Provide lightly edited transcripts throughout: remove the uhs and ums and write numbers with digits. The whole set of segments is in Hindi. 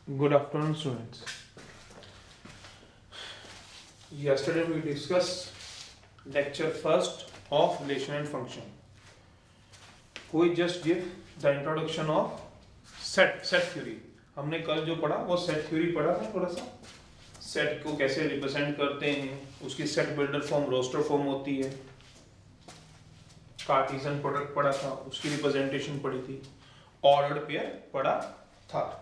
Good afternoon, students. Yesterday we discussed lecture first of relation and function. We just give the introduction of set theory. हमने कल जो पढ़ा वो सेट थ्योरी पढ़ा था थोड़ा सा. सेट को कैसे रिप्रेजेंट करते हैं, उसकी set builder form roster form होती है. कार्टेशियन प्रोडक्ट पढ़ा था, उसकी रिप्रेजेंटेशन पढ़ी थी. ऑर्डर्ड पेयर पढ़ा था.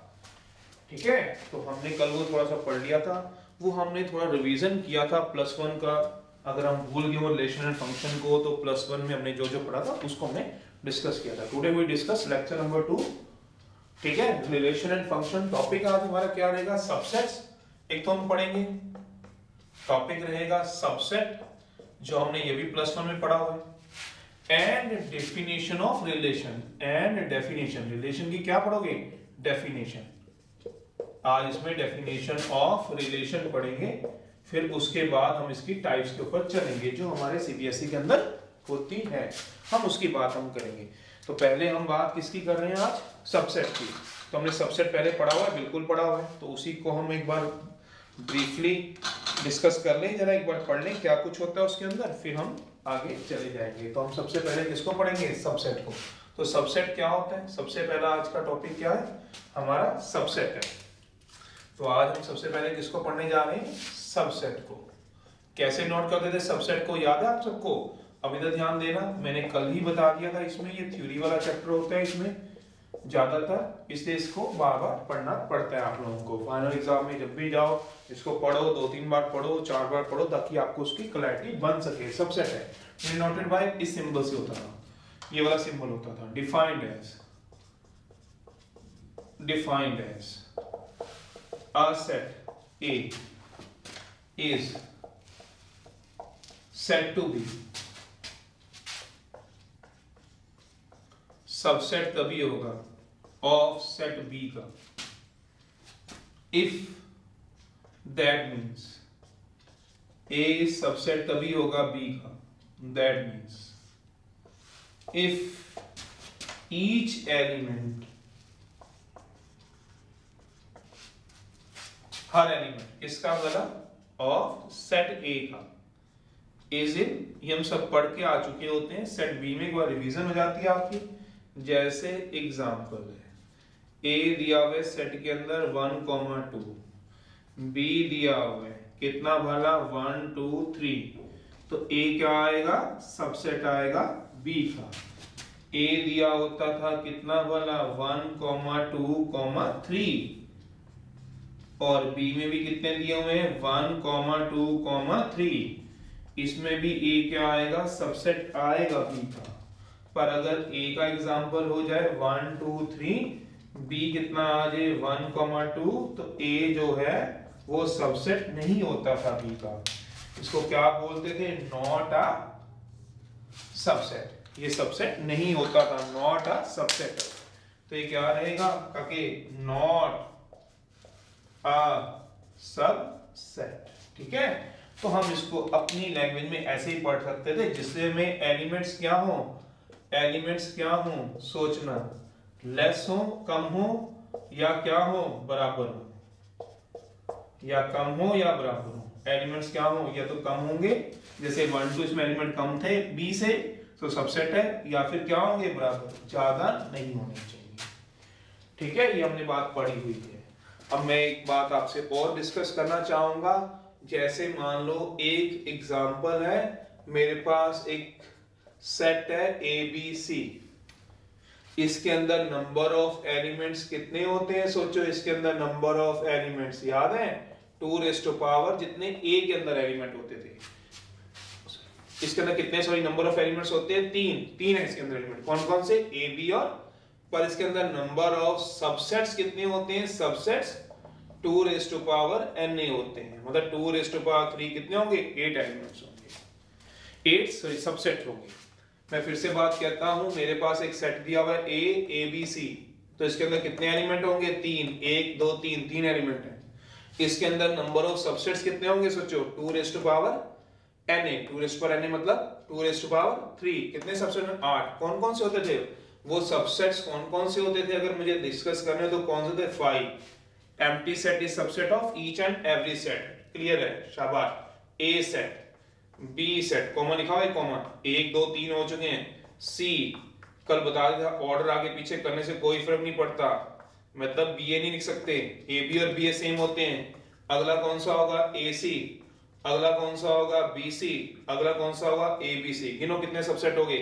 ठीक है, तो हमने कल वो थोड़ा सा पढ़ लिया था. वो हमने थोड़ा रिवीजन किया था +1 का. अगर हम भूल गए वो रिलेशन एंड फंक्शन को, तो +1 में हमने जो जो पढ़ा था उसको हमने डिस्कस किया था. Today we discuss lecture number 2. ठीक है, रिलेशन एंड फंक्शन. टॉपिक आज हमारा क्या रहेगा? सबसेट्स. एक तो हम पढ़ेंगे, टॉपिक रहेगा सबसेट, जो हमने ये भी +1 में पढ़ा हुआ है. And definition of relation. And definition, relation की क्या पढ़ोगे? डेफिनेशन. आज इसमें डेफिनेशन ऑफ रिलेशन पढ़ेंगे. फिर उसके बाद हम इसकी टाइप्स के ऊपर चलेंगे जो हमारे सीबीएसई के अंदर होती है. हम उसकी बात हम करेंगे. तो पहले हम बात किसकी कर रहे हैं आज? सबसेट की. तो हमने सबसेट पहले पढ़ा हुआ है, बिल्कुल पढ़ा हुआ है. तो उसी को हम एक बार ब्रीफली डिस्कस कर लें, जरा एक बार पढ़ लें क्या कुछ होता है उसके अंदर, फिर हम आगे चले जाएंगे. तो हम सबसे पहले किसको पढ़ेंगे? सबसेट को. तो सबसेट क्या होता है? सबसे पहला आज का टॉपिक क्या है? हमारा सबसेट है. तो आज हम सबसे पहले किसको पढ़ने जा रहे हैं? सबसेट को. कैसे नोट करते थे सबसेट को, याद है आप सबको? अब इधर ध्यान देना, मैंने कल ही बता दिया था. इसमें ये थ्योरी वाला चैप्टर होता है इसमें ज्यादातर, इसलिए इसको बार बार पढ़ना पड़ता है आप लोगों को. फाइनल एग्जाम में जब भी जाओ इसको पढ़ो, 2-3 बार पढ़ो, 4 बार पढ़ो, ताकि आपको उसकी क्लैरिटी बन सके. सबसेट है डिनोटेड बाय इस सिंबल से होता था. ये वाला सिंबल होता था defined as a set A is said to be subset तभी होगा of set B का if that means A is subset तभी होगा B का. that means if each element, her element किसका वाला? ऑफ सेट ए का इज इन. ये हम सब पढ़ के आ चुके होते हैं. सेट बी में एक बार रिवीजन हो जाती है आपकी. जैसे एग्जांपल है, ए दिया हुआ है सेट के अंदर 1,2, बी दिया हुआ है कितना भला? 1 2 3. तो ए क्या आएगा? सबसेट आएगा बी का. ए दिया होता था कितना भला? 1, 2, 3. और बी में भी कितने दिए हुए हैं? 1, 2, 3. इसमें भी ए क्या आएगा? सबसेट आएगा बी का. पर अगर ए का एग्जांपल हो जाए 1 2 3, बी कितना आ जाए 1, 2, तो ए जो है वो सबसेट नहीं होता था बी का. इसको क्या बोलते थे? Not a subset. ये सबसेट नहीं होता था, नॉट अ सबसेट. तो ये क्या रहेगा? काके नॉट सबसेट. ठीक है, तो हम इसको अपनी लैंग्वेज में ऐसे ही पढ़ सकते थे, जिससे में एलिमेंट्स क्या हो? एलिमेंट्स क्या हो? सोचना. लेस हो, कम हो, या क्या हो? बराबर हो. या कम हो या बराबर हो. एलिमेंट्स क्या हो? या तो कम होंगे, जैसे 1 2 इसमें एलिमेंट कम थे बी से, तो सबसेट है. या फिर क्या होंगे? बराबर, ज्यादा नहीं होने चाहिए. ठीक है, ये हमने बात पढ़ी हुई है. अब मैं एक बात आपसे और डिस्कस करना चाहूंगा. जैसे मान लो एक एग्जांपल है, मेरे पास एक सेट है ABC. इसके अंदर नंबर ऑफ एलिमेंट्स कितने होते हैं? सोचो, इसके अंदर नंबर ऑफ एलिमेंट्स याद है? 2 जितने ए के अंदर एलिमेंट होते थे. इसके अंदर कितने नंबर ऑफ एलिमेंट्स होते हैं? 3 है इसके अंदर एलिमेंट. कौन कौन से? ए बी और. पर इसके अंदर नंबर ऑफ सबसेट्स कितने होते हैं? सबसेट्स 2n होते हैं. मतलब 2 कितने होंगे? 8 एलिमेंट्स होंगे. 8 सबसेट होंगे. मैं फिर से बात कहता हूं, मेरे पास एक सेट दिया हुआ है ABC. तो इसके अंदर कितने एलिमेंट होंगे? 3. 1 2 3 एलिमेंट हैं. इसके अंदर नंबर ऑफ सबसेट्स कितने होंगे? सोचो, 2n मतलब 2 कितने सबसेट? 8. कौन कौन से होते थे? वो सबसेट्स कौन कौन से होते थे? अगर मुझे डिस्कस करने तो कौन से थे? 5. Empty set is subset of each and every set. Clear है, शाबाश। ए सेट, बी सेट, कॉमा लिखा हुआ है, कॉमा 1 2 3 हो चुके हैं। सी कल बता दिया, ऑर्डर आगे पीछे करने से कोई फर्क नहीं पड़ता, मतलब बी ए नहीं लिख सकते, ए बी और बी ए सेम होते हैं। अगला कौन सा होगा, ए सी, अगला कौन सा होगा, बी सी, अगला कौन सा होगा, ए बी सी। गिनो कितने सबसेट हो गए,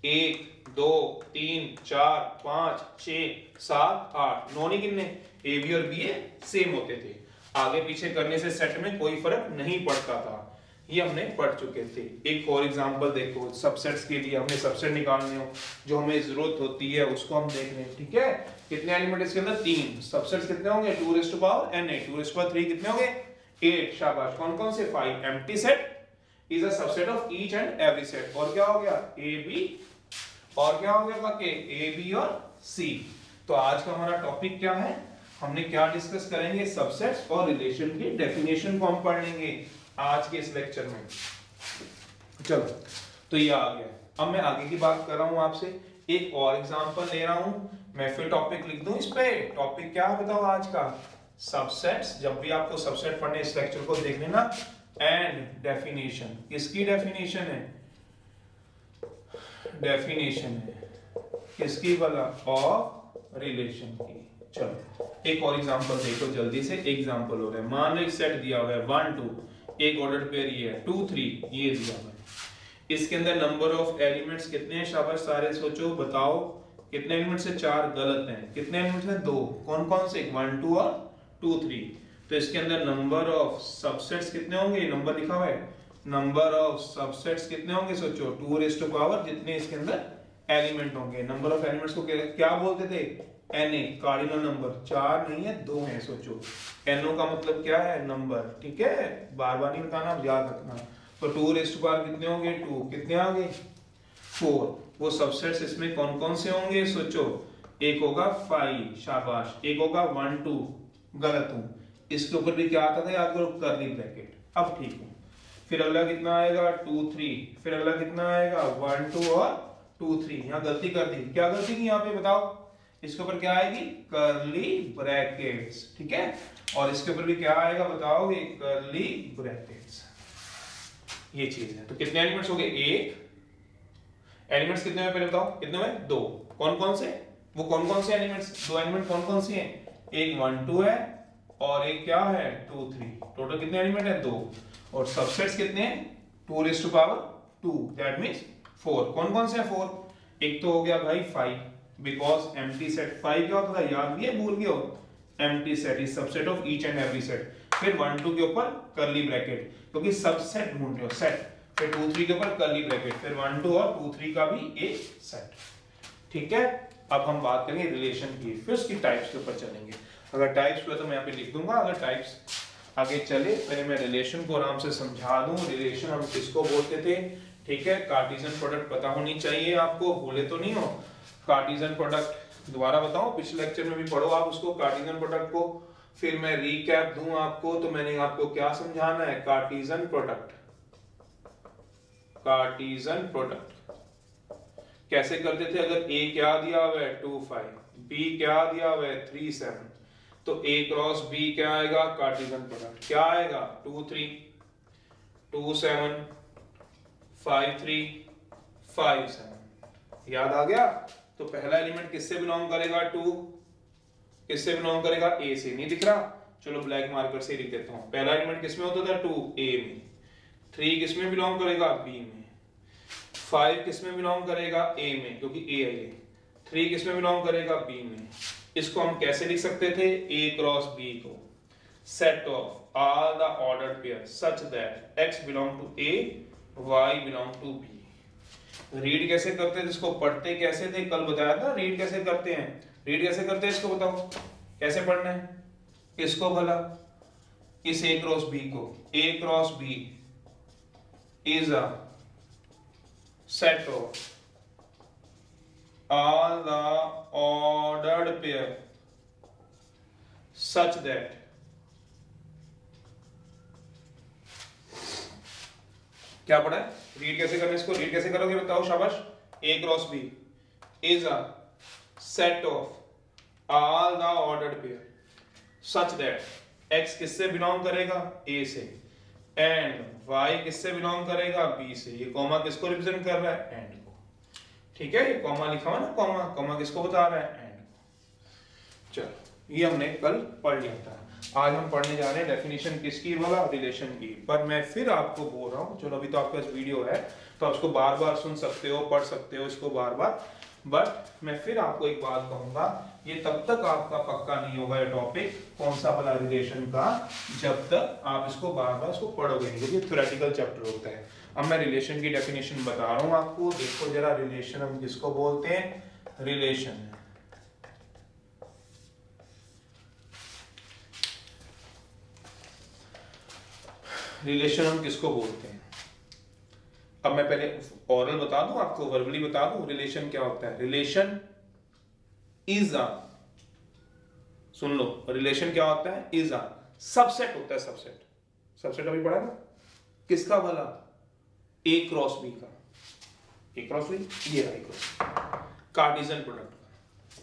1 2 3 4 5 6 7 8 9 नहीं गिनने, ए बी और बी ए सेम होते थे, आगे पीछे करने से सेट में कोई फर्क नहीं पड़ता था, ये हमने पढ़ चुके थे। एक और एग्जांपल देखो, सबसेट्स के लिए हमने सबसेट निकालने हो, जो हमें जरूरत होती है उसको हम देख रहे हैं, ठीक है। कितने एलिमेंट इसके अंदर, 3। सबसेट्स कितने होंगे, 2 raised to power n, 2 raised to power 3 कितने होंगे, 8। शाबाश। कौन कौन से, 5। Empty set is a subset of each and every set. और क्या हो गया, ए बी, और क्या हो गया काके, ए बी और सी। तो आज का हमारा टॉपिक क्या है, हमने क्या डिस्कस करेंगे, सबसेट्स और रिलेशन की डेफिनेशन को हम पढ़ लेंगे आज के इस लेक्चर में। चलो, तो ये आ गया। अब मैं आगे की बात कर रहा हूं आपसे, एक और एग्जांपल ले रहा हूं, मैं फिर टॉपिक लिख दूं इस पे। टॉपिक क्या है बताओ आज का, सबसेट्स। जब भी आपको सबसेट पढ़ने, इस लेक्चर को देख लेना। एंड डेफिनेशन, किसकी डेफिनेशन है, डेफिनेशन है किसकी वाला, ऑफ रिलेशन की। चलो एक और एग्जांपल देखो जल्दी से। एग्जांपल हो रहा है, मान लो एक सेट दिया हुआ है 1 2, एक ऑर्डर पेयर ये है 2 3, ये दिया हुआ है। इसके अंदर नंबर ऑफ एलिमेंट्स कितने हैं, शाबाश सारे सोचो, बताओ कितने एलिमेंट्स है, 4 गलत हैं। कितने एलिमेंट्स हैं, 2। कौन कौन से, 1 2 और 2 3। तो इसके अंदर नंबर ऑफ सबसेट्स कितने होंगे, नंबर लिखा हुआ है, नंबर ऑफ सबसेट्स कितने होंगे, सोचो 2 raised to power जितने इसके अंदर एलिमेंट होंगे। नंबर ऑफ एलिमेंट्स को क्या बोलते थे, एन ए, कार्डिनल नंबर। 4 नहीं है, 2 है, सोचो। एनओ का मतलब क्या है, नंबर, ठीक है, बार बार नहीं बताना, याद रखना। तो 2 raised to power कितने होंगे, 2, कितने आ गए, 4। वो सबसेट्स इसमें कौन कौन से होंगे, सोचो। एक होगा 5, शाबाश। एक होगा 1 2, गलत हूं। इसके ऊपर भी क्या आता था, याद करो, कर्ली ब्रैकेट। अब ठीक है, फिर अगला कितना आएगा, 2 3, फिर अगला कितना आएगा, 1 2 और 2 3। यहाँ गलती कर दी, क्या गलती की यहाँ पे बताओ, इसके ऊपर क्या आएगी, कर्ली ब्रैकेट्स, ठीक है। और इसके ऊपर भी क्या आएगा बताओगे, कर्ली ब्रैकेट्स। ये चीज है। तो कितने एलिमेंट्स हो गए, 1। एलिमेंट्स कितने हुए पहले बताओ, कितने हुए, 2। कौन कौन से, वो कौन कौन से एलिमेंट्स, 2 एलिमेंट कौन कौन से हैं, एक 1 2 है और एक क्या है, 2 3। टोटल कितने एलिमेंट है, 2। और सबसेट्स कितने हैं, 2 raised to power 2, that means 4। कौन कौन से हैं, 4। एक तो हो गया भाई 5, बिकॉज एम्प्टी सेट 5 क्या होता था, याद भी है, भूल गए हो, empty set is subset of each and every set. फिर 1 2 के ऊपर कर्ली ब्रैकेट, क्योंकि सबसेट ढूंढ रहे हो, सेट। फिर 2 3 के ऊपर कर्ली ब्रैकेट, फिर 1 2 और 2 3 का भी एक सेट, ठीक है। अब हम बात करेंगे रिलेशन की, फिर उसकी टाइप्स के ऊपर चलेंगे। अगर टाइप्स हुआ तो मैं यहाँ पे लिख दूंगा, अगर टाइप्स आगे चले पहले मैं रिलेशन को आराम से समझा दूं। रिलेशन हम किसको बोलते थे, ठीक है। कार्टेशियन प्रोडक्ट पता होनी चाहिए आपको, भूले तो नहीं हो। कार्टेशियन प्रोडक्ट दोबारा बताऊं, पिछले लेक्चर में भी पढ़ो आप उसको, कार्टेशियन प्रोडक्ट को। फिर मैं रीकैप दूं आपको, तो मैंने आपको क्या समझाना है, कार्टेशियन प्रोडक्ट। कार्टेशियन प्रोडक्ट कैसे करते थे, अगर ए क्या दिया हुआ है 2 5, बी क्या दिया हुआ है 3 7, तो A क्रॉस B क्या आएगा, कार्टेशियन प्रोडक्ट क्या आएगा, 2 3 2 7 5 3 5 7। याद आ गया। तो पहला एलिमेंट किससे बिलोंग करेगा, 2। किससे बिलोंग करेगा, A से। नहीं दिख रहा, चलो ब्लैक मार्कर से लिख देता हूं। पहला एलिमेंट किसमें होता था, 2 A में। 3 किसमें बिलोंग करेगा, B में। 5 किसमें बिलोंग करेगा, A में, क्योंकि A है ये। 3 किसमें बिलोंग करेगा, B में। इसको हम कैसे लिख सकते थे, A क्रॉस B को, set of all the ordered pair such that X belong to A, Y belong to B। Read कैसे करते थे, इसको पढ़ते कैसे थे, कल बताया था रीड कैसे करते हैं। रीड कैसे करते हैं इसको बताओ, कैसे पढ़ना है इसको भला, इस A क्रॉस B को। A cross B is a set of all the ordered pair such that क्या पढ़ा है, रीड कैसे करना है इसको, रीड कैसे करोगे बताओ, शाबाश। A cross B is a set of all the ordered pair such that x किससे बिलोंग करेगा, a से, एंड y किससे बिलोंग करेगा, b से। ये कॉमा किसको रिप्रेजेंट कर रहा है, एंड को। ठीक है, ये कॉमा लिखा हुआ ना, कॉमा, कॉमा किसको बता रहा है, एंड को। चलो ये हमने कल पढ़ लिया था। आज हम पढ़ने जा रहे हैं डेफिनेशन किसकी वाला, रिलेशन की। पर मैं फिर आपको बोल रहा हूँ, चलो अभी तो आपके पास वीडियो है तो आप इसको बार बार सुन सकते हो, पढ़ सकते हो इसको बार बार, बट मैं फिर आपको एक बात कहूंगा, ये तब तक आपका पक्का नहीं होगा ये टॉपिक कौन सा वाला रिलेशन का, जब तक आप इसको बार बार इसको पढ़ोगे नहीं, क्योंकि थ्योरेटिकल चैप्टर होता है। अब मैं रिलेशन की डेफिनेशन बता रहा हूँ आपको, देखो जरा रिलेशन हम किसको बोलते हैं, रिलेशन। रिलेशन हम किसको बोलते हैं, अब मैं पहले ओरल बता दूं आपको, वर्बली बता दूं रिलेशन क्या होता है। Relation is a, soon low, relation क्या होता है, इज अ सबसेट होता है, सबसेट। सबसेट अभी पढ़ा ना, किसका वाला, ए क्रॉस बी का, ए क्रॉस बी, ये आई क्रॉस, कार्टेशियन प्रोडक्ट का।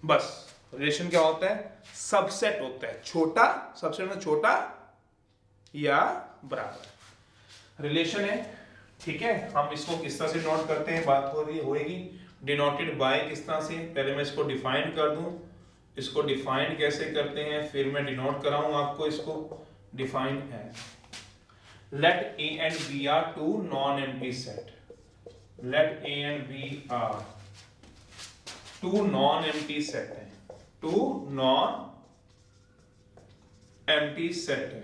बस रिलेशन क्या होता है, सबसेट होता है, छोटा, सबसेट में छोटा या बराबर रिलेशन है। ठीक है, हम इसको किस तरह से नोट करते हैं, बात हो रही होएगी डिनोटेड बाय किस तरह से, पहले मैं इसको डिफाइन कर दूं, इसको डिफाइन कैसे करते हैं, फिर मैं डिनोट कराऊं आपको इसको। डिफाइन है, let A and B are two non empty set, let A and B are two non empty set है, टू नॉन एम्प्टी सेट है,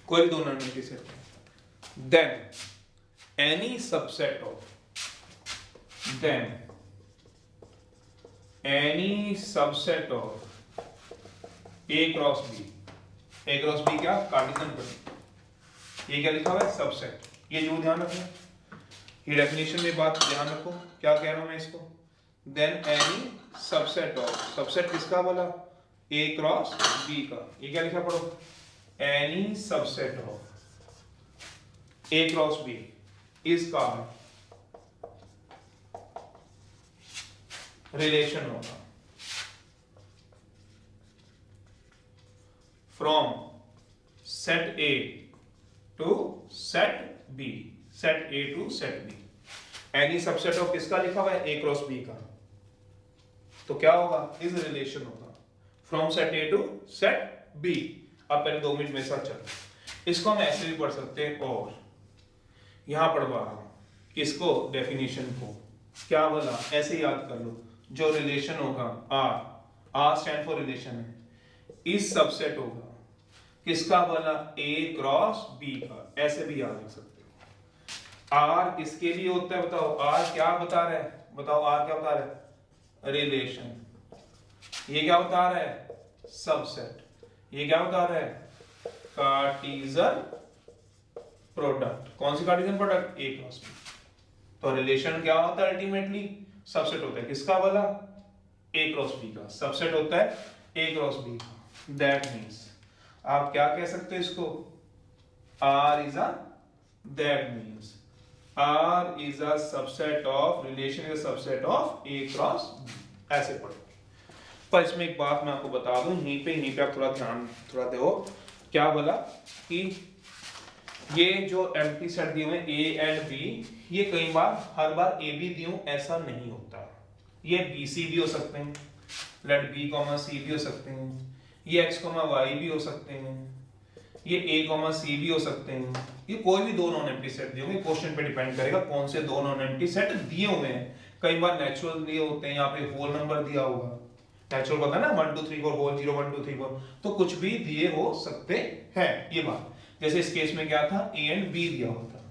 कोई भी दो नॉन एम्प्टी सेट है। Then any subset of, then any subset of A cross B, A cross B क्या, कार्टेशियन प्रोडक्ट, ये क्या लिखा हुआ है, सबसेट। ये जो ध्यान रखना, ये डेफिनेशन में बात ध्यान रखो, क्या कह रहा हूं मैं इसको। Then any subset of, subset किसका बोला, ए क्रॉस बी का, ये क्या लिखा पढ़ो, any subset of A cross B is called relation होगा from set A to set B, set A to set B. Any subset of किसका लिखा हुआ है, ए क्रॉस बी का, तो क्या होगा, इज रिलेशन होगा from set A to set B. अब पहले 2 मिनट मेरे साथ चलो, इसको हम ऐसे भी पढ़ सकते हैं, और यहां पढ़वा रहा हूं किसको, डेफिनेशन को, क्या बोला, ऐसे याद कर लो, जो रिलेशन होगा R, R stand for relation है, इस सबसेट होगा किसका बोला, ए क्रॉस बी का, ऐसे भी याद रख सकते हो। आर किसके लिए होता है बताओ, आर क्या बता रहा है, बताओ आर क्या बता रहा है, रिलेशन। ये क्या बता रहा है, सबसेट। ये क्या बता रहा है, कार्टेशियन प्रोडक्ट। कौन सी Cartesian product, A cross B. तो रिलेशन क्या होता है, अल्टीमेटली सबसेट होता है किसका वाला, ए क्रॉस बी का, सबसेट होता है ए क्रॉस बी का। दैट मींस आप क्या कह सकते हो इसको, R is a, that means R is a subset of, relation is a subset of A cross B, ऐसे पढ़ो। पर इसमें एक बात मैं आपको बता दूं, यहीं पे आप थोड़ा ध्यान थोड़ा दो, क्या बोला कि ये जो एम्प्टी सेट दिए हुए ए एंड बी, ये कई बार, हर बार ए बी दियो ऐसा नहीं होता, ये बी सी भी हो सकते हैं, लेट बी कॉमा सी भी हो सकते हैं, ये एक्स कॉमा वाई भी हो सकते हैं, ये ए कॉमा सी भी हो सकते हैं, ये कोई भी दो नॉन एम्प्टी सेट दिए होंगे, क्वेश्चन पे डिपेंड करेगा कौन से दो नॉन एम्प्टी सेट दिए हुए हैं। कई बार नेचुरल दिए होते हैं, यहाँ पे होल नंबर दिया होगा, नेचुरल पता है ना, 1 2 3 4 होल 0 1 2 3 4, तो कुछ भी दिए हो सकते हैं, ये बात। जैसे इस केस में क्या था, ए एंड बी दिया हुआ था,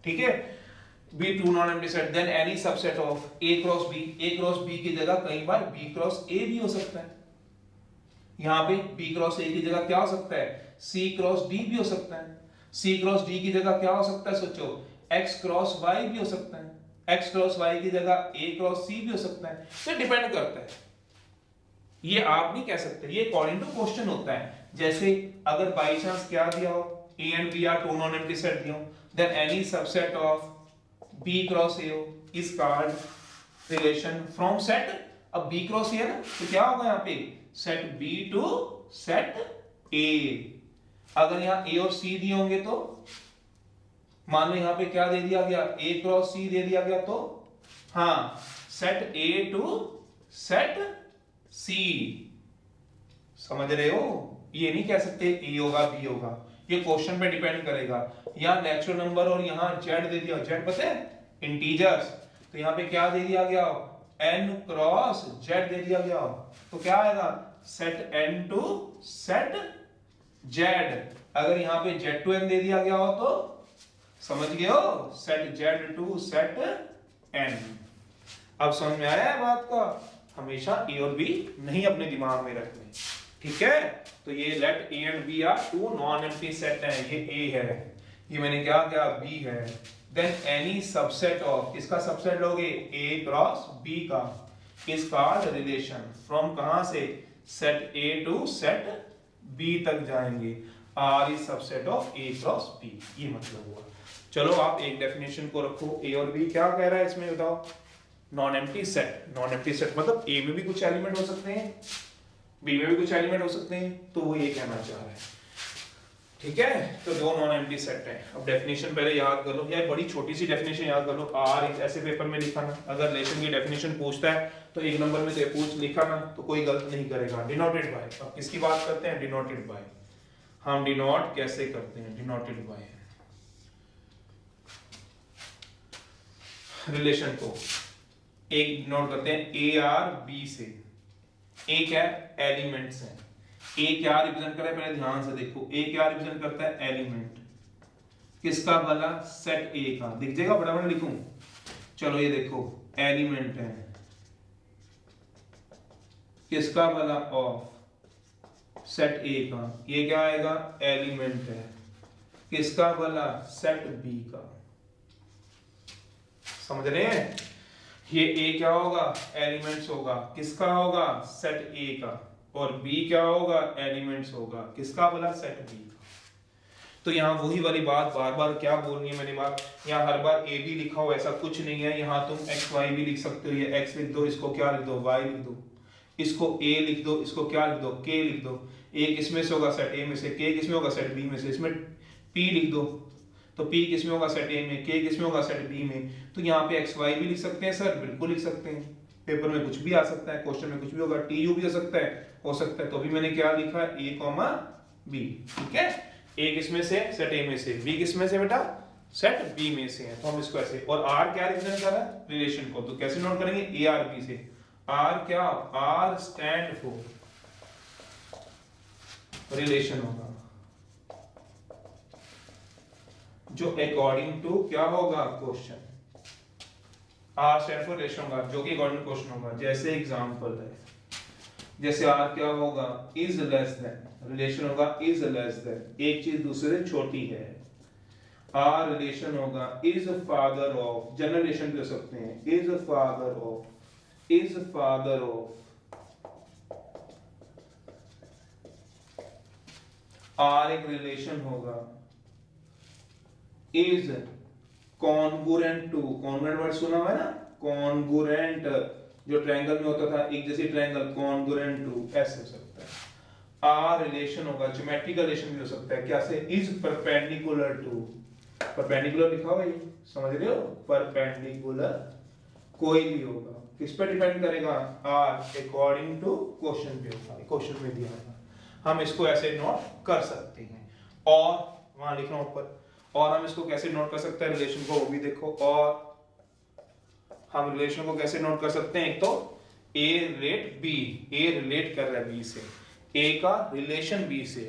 ठीक है, B two non empty set, then any subset of A cross B, A cross B की जगह कई बार बी क्रॉस ए भी हो सकता है, यहाँ पे बी क्रॉस ए की जगह क्या हो सकता है, सी क्रॉस डी भी हो सकता है, सी क्रॉस डी की जगह क्या हो सकता है, सोचो, एक्स क्रॉस वाई भी हो सकता है, एक्स क्रॉस वाई की जगह ए क्रॉस सी भी हो सकता है, तो डिपेंड करता है, ये आप नहीं कह सकते, ये अकॉर्डिंग टू क्वेश्चन होता है। जैसे अगर बाय चांस क्या दिया हो, A and B are two non empty set दिया हो, then any subset of B cross A is called relation from set अब बी क्रॉस ए है ना, तो क्या होगा यहाँ पे set B to set A. अगर यहाँ ए और सी दिए होंगे तो मान लो यहाँ पे क्या दे दिया गया, ए क्रॉस सी दे दिया गया, तो हाँ सेट ए टू सेट सी। समझ रहे हो? ये नहीं कह सकते ए होगा बी होगा, ये क्वेश्चन पे डिपेंड करेगा। यहाँ नेचुरल नंबर और यहाँ जेड दे दिया, जेड पता है इंटीजर्स, तो यहाँ पे क्या दे दिया गया, n क्रॉस जेड दे दिया गया, तो क्या आएगा set n to set Z. अगर यहाँ पे जेड टू n दे दिया गया हो तो समझ गए हो, set Z to set n। अब समझ में आया है बात का? हमेशा ए और बी नहीं अपने दिमाग में रखने, ठीक है? तो ये let A and B are two non empty set है, ये ए है, ये मैंने क्या किया बी है। देन एनी सबसेट ऑफ, किसका सबसेट लोगे, ए क्रॉस बी का, इज कॉल्ड रिलेशन फ्रॉम कहां से, set A to set B तक जाएंगे, R is subset of A cross B, ये मतलब हुआ। चलो आप एक डेफिनेशन को रखो, ए और बी क्या कह रहा है इसमें बताओ, non empty set. Non empty set मतलब ए में भी कुछ एलिमेंट हो सकते हैं, बी में भी कुछ एलिमेंट हो सकते हैं, तो वो ये कहना चाह रहा है, ठीक है? तो दो नॉन एम्प्टी सेट हैं। अब डेफिनेशन पहले याद कर लो, यार बड़ी छोटी सी डेफिनेशन याद कर लो, आर ऐसे पेपर में लिखा ना, अगर रिलेशन की डेफिनेशन पूछता है तो एक नंबर में से पूछ लिखा ना तो कोई गलत नहीं करेगा। डिनोटेड बाय, अब किसकी बात करते हैं, डिनोटेड बाय। हम डिनोट कैसे करते हैं, डिनोटेड बाय रिलेशन को एक नोट करते हैं ए आर बी से। ए क्या है, एलिमेंट्स है। ए क्या रिप्रेजेंट कर रहा है, पहले ध्यान से देखो, ए क्या रिप्रेजेंट करता है, एलिमेंट। किसका भला, सेट ए का। दिख जाएगा, बड़ा लिखूं, चलो ये देखो एलिमेंट है, किसका भला, ऑफ सेट ए का। ये क्या आएगा, एलिमेंट है, किसका भला, सेट बी का। समझ रहे हैं? ये ए क्या होगा, एलिमेंट्स होगा, किसका होगा, सेट ए का, और बी क्या होगा, एलिमेंट्स होगा, किसका भला, सेट बी का। तो यहाँ वही वाली बात बार बार क्या बोलनी है मैंने बात, यहाँ हर बार ए बी लिखा हो ऐसा कुछ नहीं है, यहाँ तुम एक्स वाई भी लिख सकते हो, ये एक्स लिख दो, इसको क्या लिख दो, वाई लिख दो, इसको ए लिख दो, इसको क्या लिख दो, के लिख दो। ए किसमें से होगा, सेट ए में से, के किसमें होगा, सेट बी में से, इसमें पी लिख दो, तो P किसमें होगा, सेट ए में, K किसमें होगा, सेट B में। तो यहाँ पे x y भी लिख सकते हैं सर, बिल्कुल लिख सकते हैं, पेपर में कुछ भी आ सकता है, क्वेश्चन में कुछ भी होगा, TU भी हो सकता है, तो भी मैंने क्या लिखा है, A, B, ठीक है? A किसमें से, सेट A में से, B किसमें से बेटा, सेट B में से है, तो हम इसको ऐसे, और R क्या रिप्रेजेंट कर रहा है, रिलेशन को, तो कैसे नोट करेंगे, A R B से। R क्या, R स्टैंड फॉर रिलेशन होगा, जो अकॉर्डिंग टू क्या होगा, question. R stand for relation होगा, जो कि अकॉर्डिंग टू क्वेश्चन होगा। जैसे एग्जांपल है, जैसे आर क्या होगा, इज लेस देन, रिलेशन होगा इज लेस देन, एक चीज दूसरे से छोटी है। आर रिलेशन होगा is father of, general relation भी हो सकते हैं, is father of, is father of. R एक रिलेशन होगा is congruent to, congruent word सुना हुआ है ना, कॉन्गुरेंट जो ट्रायंगल में होता था, एक जैसे ट्रायंगल, कॉन्गुरेंट टू, ऐसे हो सकता है। आर रिलेशन होगा, ज्योमेट्रिकल रिलेशन भी हो सकता है, कैसे, इज परपेंडिकुलर टू, परपेंडिकुलर लिखा हुआ है, समझ रहे हो, परपेंडिकुलर कोई भी होगा, किस पे डिपेंड करेगा, आर अकॉर्डिंग टू क्वेश्चन पे होगा, क्वेश्चन में दिया होगा। हम इसको ऐसे नोट कर सकते हैं, और वहां लिख रहा हूं ऊपर, और हम इसको कैसे नोट कर सकते हैं रिलेशन को, वो भी देखो। और हम रिलेशन को कैसे नोट कर सकते हैं, एक तो ए रिलेट बी, ए रिलेट कर रहा है बी से, ए का रिलेशन बी से,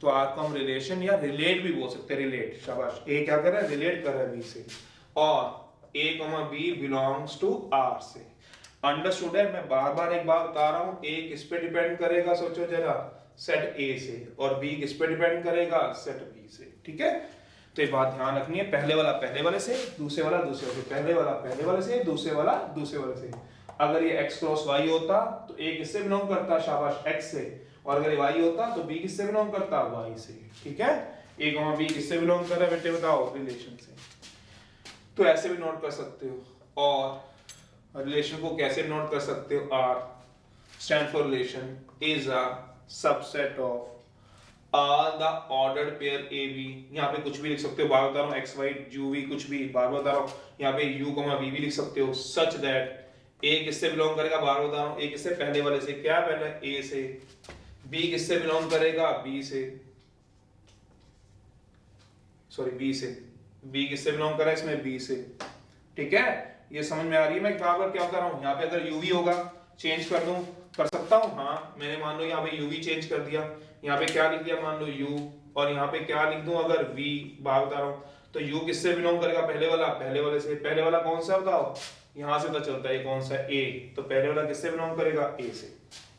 तो आर को हम रिलेशन या रिलेट भी बोल सकते हैं, रिलेट, शाबाश। ए क्या कर रहा है, रिलेट कर रहा है बी से, और A comma B belongs to R से। अंडरस्टूड है? मैं बार बार एक बात बता रहा हूं, ए किस पे डिपेंड करेगा, सोचो जरा, सेट ए से, और बी किस पे डिपेंड करेगा, सेट बी से, ठीक है? तो ये बात ध्यान रखनी है, पहले वाला पहले वाले से, दूसरे वाला दूसरे वाले से, पहले वाला पहले वाले से, दूसरे वाला दूसरे वाले से। अगर ये x क्रॉस y होता तो a किससे बिलोंग करता, शाबाश, x से, और अगर y होता तो b किससे बिलोंग करता, y से, ठीक है? a, b किससे बिलोंग कर रहा है बेटे, बताओ, रिलेशन से। तो ऐसे भी नोट कर सकते हो। और रिलेशन को कैसे नोट कर सकते हो, r stand for relation is a subset of all the ordered pair A B. यहाँ पे कुछ भी लिख सकते हो, बार बता रहा हूँ एक्स वाई यू वी कुछ भी बार बता रहा हूँ, यहाँ पे यू कॉमा वी भी लिख सकते हो। सच दैट ए किससे बिलोंग करेगा, बार बता रहा हूँ, ए किससे, पहले वाले से, क्या पहले ए से। बी किससे बिलोंग करेगा, बी से, सॉरी बी से, बी किससे बिलोंग कर रहा है इसमें, बी से। ठीक है, ये समझ में आ रही है मैं बार बार क्या बता रहा हूँ। यहाँ पे अगर यू वी होगा चेंज कर दूं, कर सकता हूँ, हाँ मैंने मान लो यहाँ पे यू वी चेंज कर दिया, यहाँ पे क्या लिख दिया मान लो यू, और यहाँ पे क्या लिख दूं अगर वी, बार बता रहा हूँ। तो यू किससे बिलोंग करेगा, पहले वाला, पहले वाले से। पहले वाला कौन सा बताओ, यहाँ से पता चलता है कौन सा, ए। तो पहले वाला किससे बिलोंग करेगा, ए से।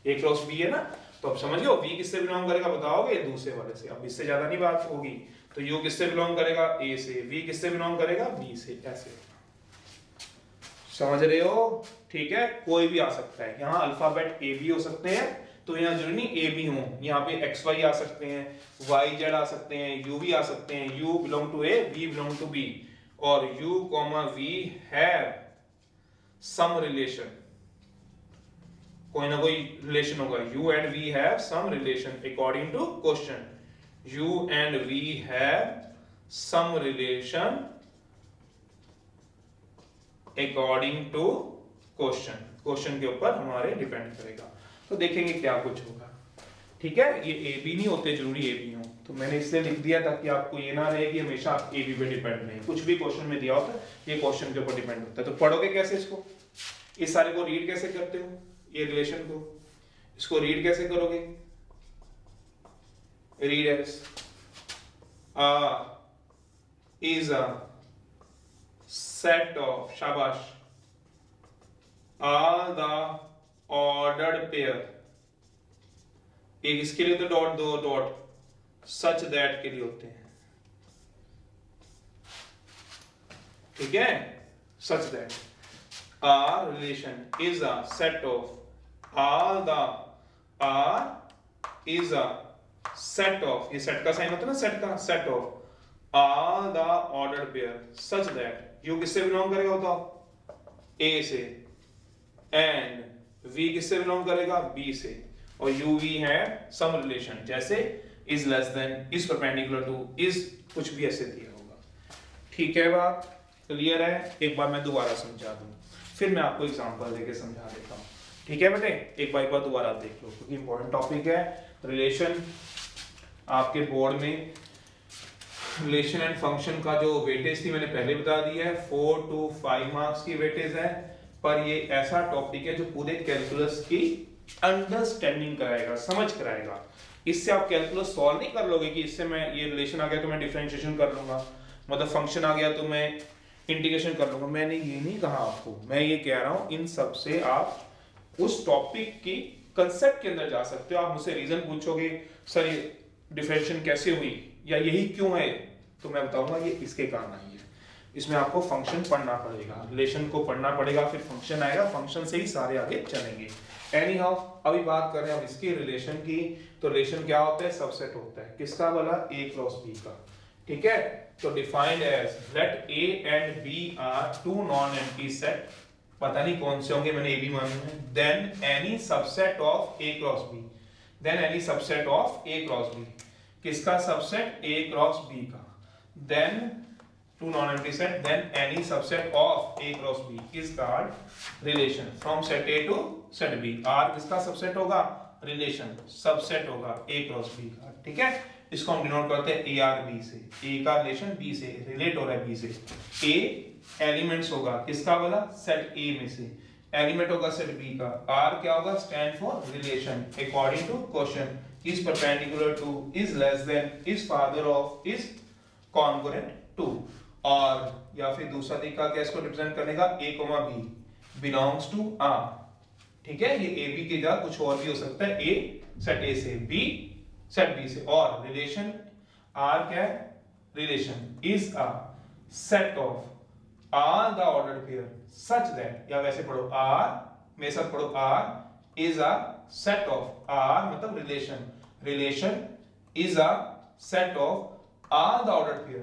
ए क्रॉस बी है ना, तो अब समझ लो वी किससे बिलोंग करेगा बताओगे, दूसरे वाले से। अब इससे ज्यादा नहीं बात होगी। तो यू किससे बिलोंग करेगा, ए से, वी किससे बिलोंग करेगा, बी से। ऐसे समझ रहे हो। ठीक है, कोई भी आ सकता है, यहाँ अल्फाबेट ए बी हो सकते हैं, तो यहाँ जरूरी नहीं ए बी हो, यहाँ पे एक्स वाई आ सकते हैं, वाई जेड आ सकते हैं, यू वी आ सकते हैं। U belong to A, B belong to B, और U comma V have some relation, कोई ना कोई रिलेशन होगा। U and V have some relation according to question. U and V have some relation according to question, question के ऊपर हमारे डिपेंड करेगा। तो देखेंगे क्या कुछ होगा। ठीक है, ये ए बी नहीं होते जरूरी ए बी हो, तो मैंने इसलिए लिख दिया ताकि आपको ये ना रहे कि हमेशा आप ए बी पे डिपेंड नहीं, कुछ भी क्वेश्चन में दिया होता है ये क्वेश्चन के ऊपर डिपेंड होता है। तो पढ़ोगे कैसे इसको, इस सारे को रीड कैसे करते हो, ये रिलेशन को, इसको रीड कैसे करोगे, read as is a set of, शाबाश, all the ordered pair, एक इसके लिए तो डॉट दो डॉट, सच दैट के लिए होते हैं। ठीक है, such that our relation is a set of all the r is a set of, ये सेट का साइन होता है ना, सेट का, set of all the ordered pair such that u किससे बिलोंग करेगा बताओ, ए से, एंड वी किससे बिलोंग करेगा, बी से, और यू वी है सम रिलेशन, जैसे is less than, is perpendicular to, इज कुछ भी ऐसे दिया होगा। ठीक है, बात क्लियर है। एक बार मैं दोबारा समझा दूं, फिर मैं आपको एग्जांपल देके समझा देता हूँ। ठीक है बेटे, एक बार दोबारा देख लो क्योंकि इंपॉर्टेंट टॉपिक है। रिलेशन आपके बोर्ड में रिलेशन एंड फंक्शन का जो वेटेज थी मैंने पहले बता दिया है, 4 to 5 मार्क्स की वेटेज है, पर ये ऐसा टॉपिक है जो पूरे कैलकुलस की अंडरस्टैंडिंग कराएगा, समझ कराएगा। इससे आप कैलकुलस सॉल्व नहीं कर लोगे कि इससे मैं ये रिलेशन आ गया तो मैं डिफरेंशिएशन कर लूंगा, मतलब फंक्शन आ गया तो मैं इंटीग्रेशन कर लूंगा। मैंने ये नहीं कहा आपको, मैं ये कह रहा हूं इन सब से आप उस टॉपिक की कंसेप्ट के अंदर जा सकते हो। आप मुझसे रीजन पूछोगे, सर ये डिफरेंशिएशन कैसे हुई या यही क्यों है, तो मैं बताऊंगा ये इसके कारण आई है। इसमें आपको फंक्शन पढ़ना पड़ेगा, रिलेशन को पढ़ना पड़ेगा, फिर फंक्शन आएगा, फंक्शन से ही सारे आगे चलेंगे। एनी हाउ अभी बात कर रहे हैं हम इसकी रिलेशन की। तो रिलेशन क्या होता है, सबसेट होता है, किसका वाला, ए क्रॉस बी का। ठीक है, तो defined as let A and B are two non empty set, पता नहीं कौन से होंगे, मैंने ए बी माने हैं, then any subset of A cross B, then any subset of A cross B, किसका सबसेट, ए क्रॉस बी का, then two non-empty set, then any subset of A cross B is called relation from set A to set B। R किसका सबसेट होगा, रिलेशन सबसेट होगा A cross B का। ठीक है, इसको हम डिनोट करते हैं ARB से, A का रिलेशन B से रिलेट हो रहा है B से। A एलिमेंट्स होगा किसका वाला, सेट A में से, एलिमेंट होगा सेट B का। R क्या होगा, stand for relation according to question, is perpendicular to, is less than, is farther off, is congruent to. और या फिर दूसरा तरीका क्या इसको रिप्रेजेंट करने का, a, b belongs to r। ठीक है, ये ए बी की जगह कुछ और भी हो सकता है, a सेट a से, b सेट b से, और रिलेशन r क्या है, relation is a set of all the ordered pair such that, या वैसे पढ़ो r, मेरे साथ पढ़ो, r is a set of, r मतलब relation, relation is a set of all the ordered pair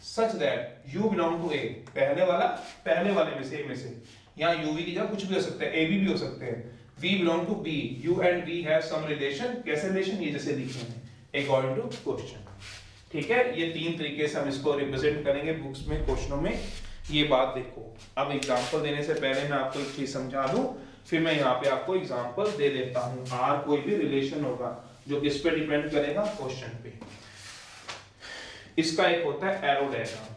such that u belong to a, पहले वाला, पहले वाले में से, A में से, यहाँ u v की जगह कुछ भी हो सकता है, a b भी हो सकते हैं, V belong to B, U and V have some relation. कैसे रिलेशन, ये जैसे लिखे हैं according to question. ठीक है, ये तीन तरीके से हम इसको रिप्रेजेंट करेंगे बुक्स में, क्वेश्चनों में। ये बात देखो, अब एग्जांपल देने से पहले मैं आपको एक चीज समझा दूं, फिर मैं यहाँ पे आपको एग्जांपल दे देता हूँ। R कोई भी रिलेशन होगा जो किस पे डिपेंड करेगा, क्वेश्चन पे। इसका एक होता है एरो डायग्राम,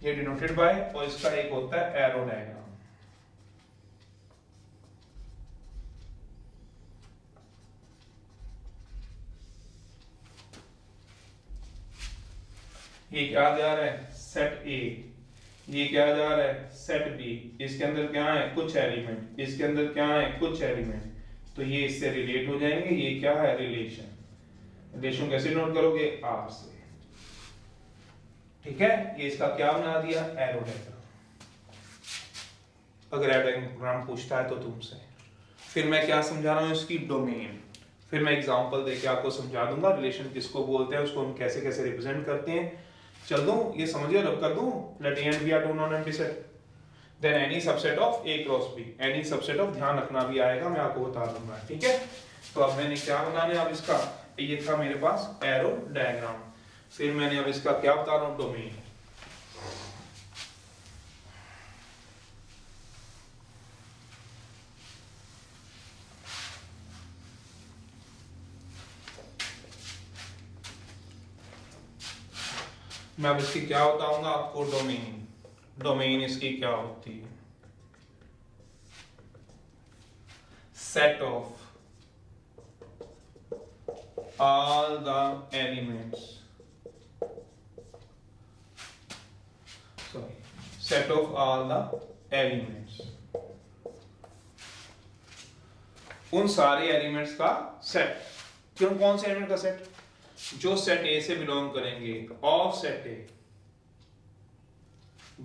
ये डिनोटेड बाय, और इसका एक होता है एरो डायग्राम। ये क्या जा रहा है, सेट ए, ये क्या जा रहा है, सेट बी। इसके अंदर क्या है, कुछ एलिमेंट, इसके अंदर क्या है, कुछ एलिमेंट, तो ये इससे रिलेट हो जाएंगे। ये क्या है, रिलेशन। रिलेशन कैसे नोट करोगे, आर से। ठीक है, ये इसका क्या बना दिया, एरो डायग्राम। अगर एरो डायग्राम पूछता है तो तुमसे, फिर मैं क्या समझा रहा हूँ, इसकी डोमेन। फिर मैं एग्जांपल देके आपको समझा दूंगा रिलेशन किसको बोलते हैं, उसको हम कैसे कैसे रिप्रेजेंट करते हैं। चल दूं, ये समझिए, रब कर दूं। Let A and B are two non empty set, then any subset of A cross B. Any subset of, ध्यान रखना भी आएगा, मैं आपको बता दूंगा। ठीक है, तो अब मैंने क्या बनाना है, अब इसका ये था मेरे पास एरो डायग्राम, फिर मैंने अब इसका क्या बता रहा हूं, डोमेन। मैं अब इसकी क्या बताऊंगा आपको, डोमेन। डोमेन इसकी क्या होती है, set of all the elements, sorry, set of all the elements, उन सारे एलिमेंट्स का सेट। क्यों, कौन से एलिमेंट का सेट, जो सेट ए से बिलोंग करेंगे, of set A,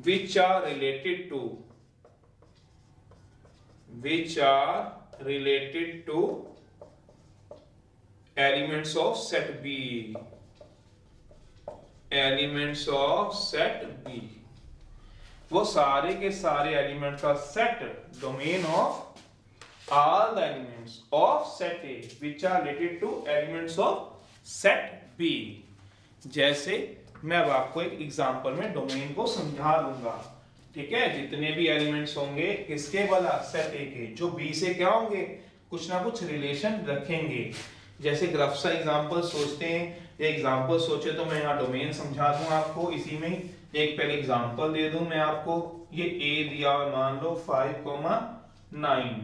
which are related to elements of set B, elements of set B, वो सारे के सारे एलिमेंट का set, domain of all the elements of set A which are related to elements of set B। जैसे मैं अब आपको एक एग्जांपल में डोमेन को समझा दूंगा। ठीक है, जितने भी एलिमेंट्स होंगे किसके वाला, सेट ए के, जो बी से क्या होंगे, कुछ ना कुछ रिलेशन रखेंगे। जैसे ग्राफ सा एग्जांपल सोचते हैं, ये एग्जांपल सोचे तो मैं यहाँ डोमेन समझा दूं आपको। इसी में एक पहले एग्जांपल दे दूं मैं आपको। ये ए दिया हुआ मान लो 5,9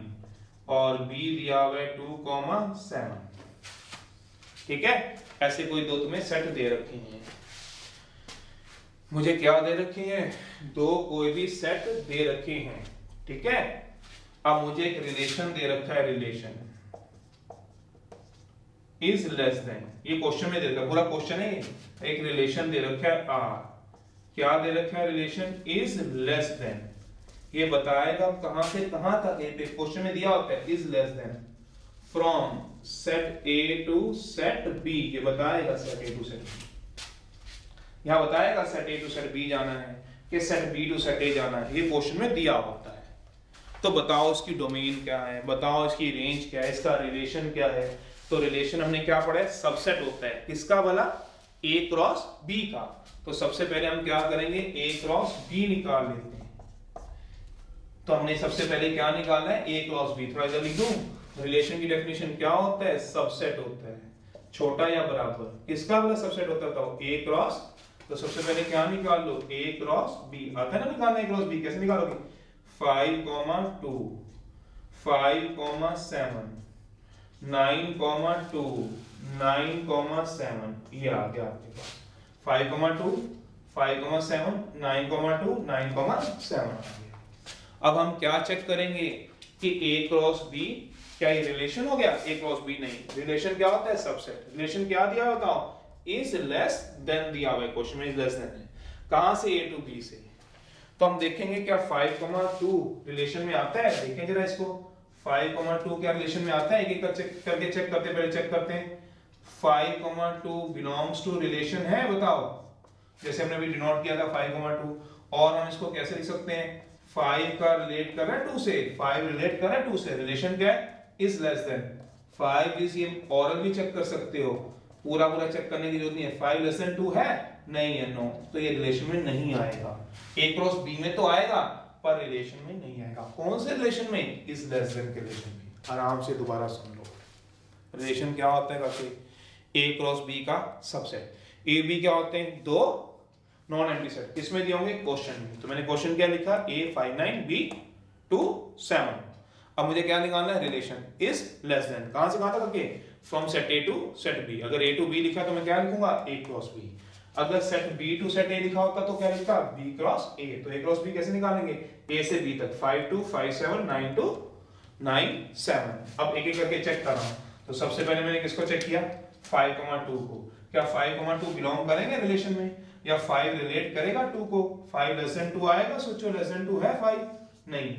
और बी दिया हुआ है 2,7। ठीक है, ऐसे कोई दो तुम्हें सेट दे रखे हैं। मुझे क्या दे रखे हैं, दो कोई भी सेट दे रखे हैं। ठीक है, अब मुझे एक रिलेशन दे रखा है, रिलेशन इज लेस देन, ये क्वेश्चन में दे रखा है, पूरा क्वेश्चन है। एक रिलेशन दे रखा है आर, क्या दे रखा है, रिलेशन इज लेस देन। ये बताएगा कहां से कहां तक, ये क्वेश्चन में दिया होता है, is less than from set A to set B. ये बताएगा set A to set B, यहां बताएगा set A to set B जाना है कि set B to set A जाना है, ये क्वेश्चन में दिया होता है। तो बताओ इसकी डोमेन क्या है, बताओ इसकी रेंज क्या है, इसका रिलेशन क्या है। तो रिलेशन हमने क्या पढ़ा है, सबसेट होता है किसका वाला, ए क्रॉस बी का। तो सबसे पहले हम क्या करेंगे, ए क्रॉस बी निकाल लेते हैं। तो हमने सबसे पहले क्या निकालना है, ए क्रॉस बी। थोड़ा इधर लिख दूं, रिलेशन की डेफिनेशन क्या होता है, सबसेट होता है छोटा या बराबर। किसका वाला सबसेट होता है बताओ, ए क्रॉस। तो सबसे पहले क्या निकाल लो, ए क्रॉस बी। आता है ना निकालना ए क्रॉस बी, कैसे निकालोगे, 5,2 5,7 9,2 9,7, ये आ गया आपके पास 5,2 5,7 9,2 9,7 आ गया। अब हम क्या चेक करेंगे कि ए क्रॉस बी क्या ये रिलेशन हो गया, ए क्रॉस बी नहीं, रिलेशन क्या होता है, सबसेट। रिलेशन क्या दिया बताओ, इज लेस देन दिया हुआ है क्वेश्चन में, इज लेस देन है कहां से, ए टू बी से। तो हम देखेंगे क्या 5,2 रिलेशन में आता है, देखें जरा इसको, 5,2 क्या रिलेशन में आता है, एक एक करके चेक करते, पहले चेक करते हैं। 5,2 बिलोंग्स टू रिलेशन है, बताओ। जैसे हमने अभी डिनोट किया था 5,2, और हम इसको कैसे लिख सकते हैं, 5 का रिलेट कर रहा है 2 से, 5 रिलेट कर रहा है 2 से, रिलेशन क्या है इज लेस देन 5 इज, ये ऑरल भी चेक कर सकते हो, पूरा पूरा चेक करने की जरूरत नहीं है। 5 लेस देन 2 है, नहीं है, नो, तो ये रिलेशन में नहीं आएगा। ए क्रॉस बी में तो आएगा पर रिलेशन में नहीं आएगा। कौन से रिलेशन में? इज लेस देन के रिलेशन में। आराम से दोबारा सुन लो, रिलेशन क्या होता है करके, ए क्रॉस बी का सबसेट। ए बी क्या होते हैं? दो नॉन एम्प्टी सेट। किसमें दिए होंगे? क्वेश्चन में। तो मैंने क्वेश्चन क्या लिखा? A 5 9 B 2 7। अब मुझे क्या निकालना है? Relation is less than. कहां से कहां तक करके? From set A to set B. अगर ए टू बी लिखा तो मैं क्या लिखूंगा? A cross B. अगर set B to set A लिखा होता तो क्या लिखता? B cross A. तो ए क्रॉस बी कैसे निकालेंगे? ए से बी तक 5 2 5 7 9 2 9 7। अब एक एक करके चेक कर रहा हूं। तो सबसे पहले मैंने किसको चेक किया? 5,2 को। क्या 5,2 बिलोंग करेंगे रिलेशन में, या 5 रिलेट करेगा 2 को? 5 लेस देन 2 आएगा? सोचो, लेस देन 2 है 5? नहीं,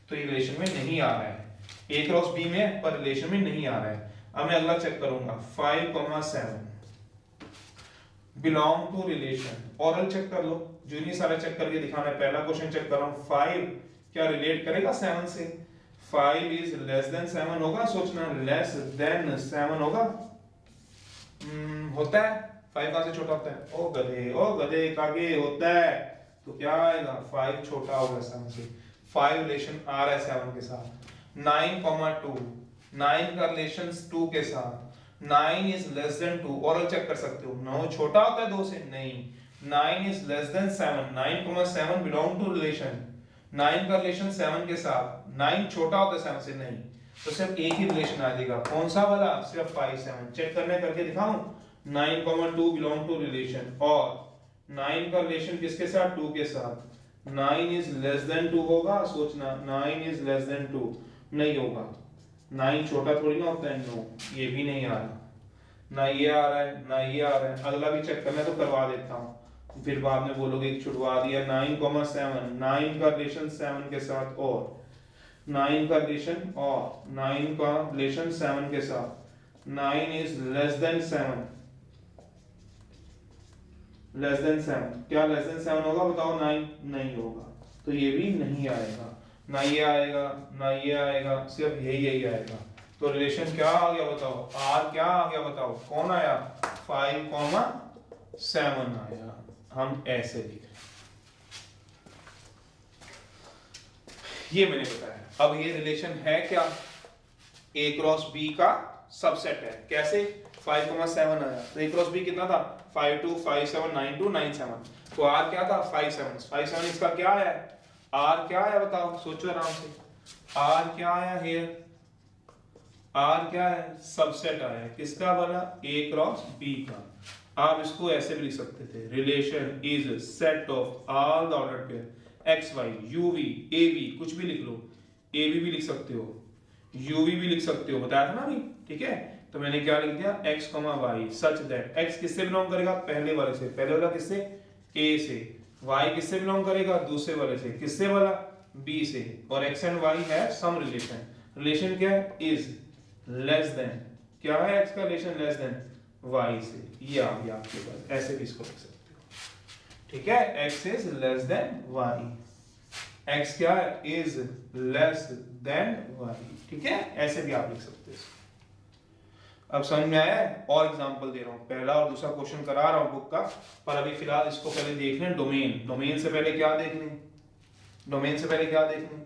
तो ये रिलेशन में नहीं आ रहा है। ए क्रॉस बी में पर रिलेशन में नहीं आ रहा है। अब मैं अगला चेक करूंगा, 5,7 belong to relation. Oral check कर लो, जो नहीं सारा चेक करके दिखाना है। पहला क्वेश्चन चेक कर रहा हूं, 5 क्या रिलेट करेगा 7 से? 5 इज लेस देन 7 होगा? सोचना, लेस देन 7 होगा? होता है? 5 कहां से छोटा होता है? ओ गधे कागे होता है। तो क्या आएगा? 5 छोटा होगा 7 से। 5 रिलेशन आ रहा है 7 के साथ। 9,2 9 का रिलेशन 2 के साथ। 9 इज लेस देन 2, और चेक कर सकते हो। 9 छोटा होता है 2 से? नहीं। 9 is less than 7। 9,7 belong to relation. 9 का रिलेशन 7 के साथ। 9 छोटा होता है 7 से? नहीं। तो सिर्फ एक ही रिलेशन आ जाएगा। कौन सा वाला? सिर्फ 5 7। चेक करने करके दिखाऊं। 9,2 बिलोंग टू रिलेशन, और 9 का रिलेशन किसके साथ? 2 के साथ। 9 इज लेस देन 2 होगा? सोचना, 9 इज लेस देन 2 नहीं होगा। 9 छोटा थोड़ी ना होता है। नो, ये भी नहीं आ रहा, ना ये आ रहा है ना ये आ रहा है। अगला भी चेक करना है तो करवा देता हूं, फिर बाद में बोलोगे छुड़वा दिया। 9,7 9 का रिलेशन 7 के साथ, और 9 का रिलेशन, और 9 का रिलेशन 7 के साथ। 9 is less than 7, less than 7। क्या लेस देन 7 होगा? बताओ। 9 नहीं होगा, तो ये भी नहीं आएगा। ना ये आएगा ना ये आएगा, सिर्फ यही आएगा। तो रिलेशन क्या आ गया बताओ? आर क्या आ गया बताओ? कौन आया? 5,7 आया। हम ऐसे लिख रहे, ये मैंने बताया। अब ये रिलेशन है क्या? ए क्रॉस बी का सबसेट है। कैसे? 5,7 आया, तो ए क्रॉस बी कितना था? 5 2 5 7 9 2 9 7। तो आर क्या था? 5 7। इसका क्या आया? आर क्या आया बताओ? सोचो आराम से। आर क्या आया हियर? आर क्या है? सबसेट आया। किसका वाला? ए क्रॉस बी का। आप इसको ऐसे भी लिख सकते थे, relation is set of all the ordered pair X Y u v A B, कुछ भी लिख लो। ए बी भी लिख सकते हो, यूवी भी लिख सकते हो, बताया था ना अभी, ठीक है। तो मैंने क्या लिख दिया? X comma Y such that X किससे बिलोंग करेगा? पहले वाले से। पहले वाला किससे? ए से। वाई किससे बिलोंग करेगा? दूसरे वाले से। किससे वाला? बी से। और एक्स एंड वाई है सम रिलेशन। रिलेशन क्या है? इज लेस देन, क्या है एक्स का रिलेशन? लेस देन वाई से। ये आ गया आपके पास, ऐसे भी इसको लिख सकते हो, ठीक है। X is less than Y, X क्या है? इज लेस देन वाई, ठीक है। ऐसे भी आप लिख सकते हो। अब समझ में आया है? और एग्जांपल दे रहा हूं, पहला और दूसरा क्वेश्चन करा रहा हूं बुक का, पर अभी फिलहाल इसको पहले देख लें। डोमेन, डोमेन से पहले क्या देख लें? डोमेन से पहले क्या देख लें?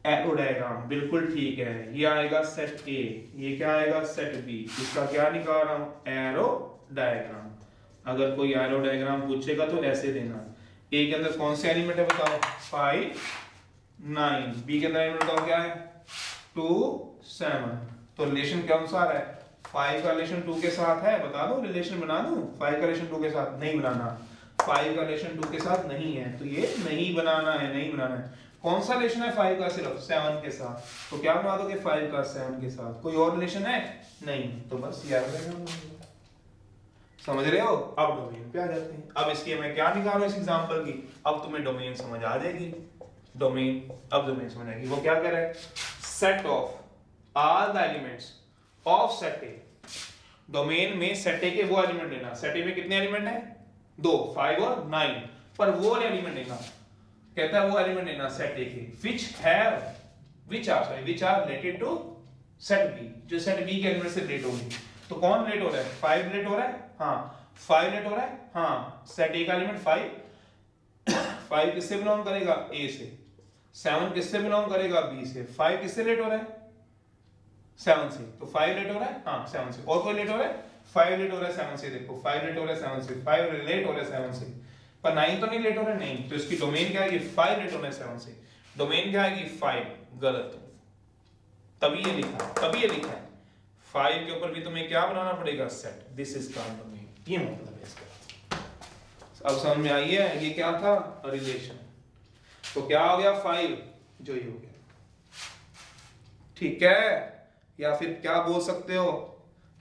एरो डायग्राम, बिल्कुल ठीक है। ये आएगा सेट ए, ये क्या आएगा? Set B. इसका क्या निकाल रहा हूं? Arrow diagram. अगर कोई एरो डायग्राम पूछेगा तो ऐसे देना। ए के अंदर कौन से एलिमेंट है बताओ? 5 9। बी के अंदर एलिमेंट बताओ क्या है? 2 7। तो रिलेशन के अनुसार है 5 का रिलेशन 2 के साथ है, बता दो, रिलेशन बना दूं? 5 का रिलेशन 2 के साथ नहीं बनाना, 5 का रिलेशन 2 के साथ नहीं है, तो ये नहीं बनाना है, नहीं बनाना है। कौन सा रिलेशन है 5 का? सिर्फ 7 के साथ। तो क्या बना दोगे 5 का 7 के साथ? कोई और रिलेशन है? नहीं, तो बस यार समझ रहे हो? अब डोमेन पे आ जाते हैं। अब इसकी मैं क्या निकाल रहा हूं इस एग्जांपल की? अब तुम्हें डोमेन समझ आ जाएगी। डोमेन, अब डोमेन समझ आएगी। वो क्या कह रहा है? Set of all the elements of set A. Domain में सेट ए के वो एलिमेंट लेना। सेट ए में कितने एलिमेंट है? 2, 5 और 9, पर वो एलिमेंट लेना। कहता है वो एलिमेंट लेना सेट ए के, which have which are related to set B, जो सेट बी के एलिमेंट से रिलेट होंगे। तो कौन रिलेट हो रहा है? 5 रिलेट हो रहा है, हाँ 5 रिलेट हो रहा है, हाँ सेट ए का एलिमेंट 5 किससे बिलोंग करेगा? ए से। 7 किससे बिलोंग करेगा? बी से। 5 किससे रिलेट हो रहा है? 7 से। तो 5 रिलेट हो रहा है, हाँ 7 से। और कोई रिलेट हो रहा है? 5 रिलेट हो रहा है 7 से, देखो 5 रिलेट हो रहा है 7 से, 5 रिलेट हो रहा है 7 से, पर 9 तो नहीं रिलेट हो रहा है, नहीं। तो इसकी डोमेन क्या आएगी? 5 रिलेट हो रहा है 7 से, डोमेन क्या आएगी? 5। गलत, तभी ये लिखा है 5 के ऊपर भी तुम्हें क्या बनाना पड़ेगा? Set. This is called domain, ये मतलब है इसका। अब समझ में आई है? ये क्या था? रिलेशन। तो क्या हो गया? 5 जो ही हो गया, ठीक है। या फिर क्या बोल सकते हो,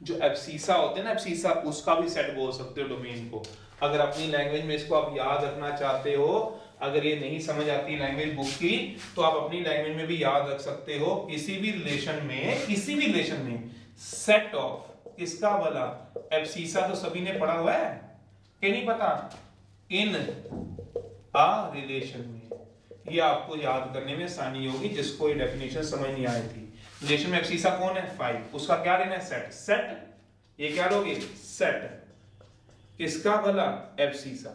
जो एब्सिसा होते हैं ना, एब्सिसा, उसका भी सेट बोल सकते हो डोमेन को। अगर अपनी लैंग्वेज में इसको आप याद रखना चाहते हो, अगर ये नहीं समझ आती लैंग्वेज बुक की, तो आप अपनी लैंग्वेज में भी याद रख सकते हो। किसी भी रिलेशन में सेट ऑफ किसका वाला? एब्सिसा तो सभी ने पढ़ा हुआ है कि नहीं पता? इन आ रिलेशन में, ये आपको याद करने में आसानी होगी जिसको ये डेफिनेशन समझ नहीं आई थी। रिलेशन में एब्सिसा कौन है? 5, उसका क्या लेना है? सेट। सेट ये क्या लोगे? सेट किसका वाला? एब्सिसा।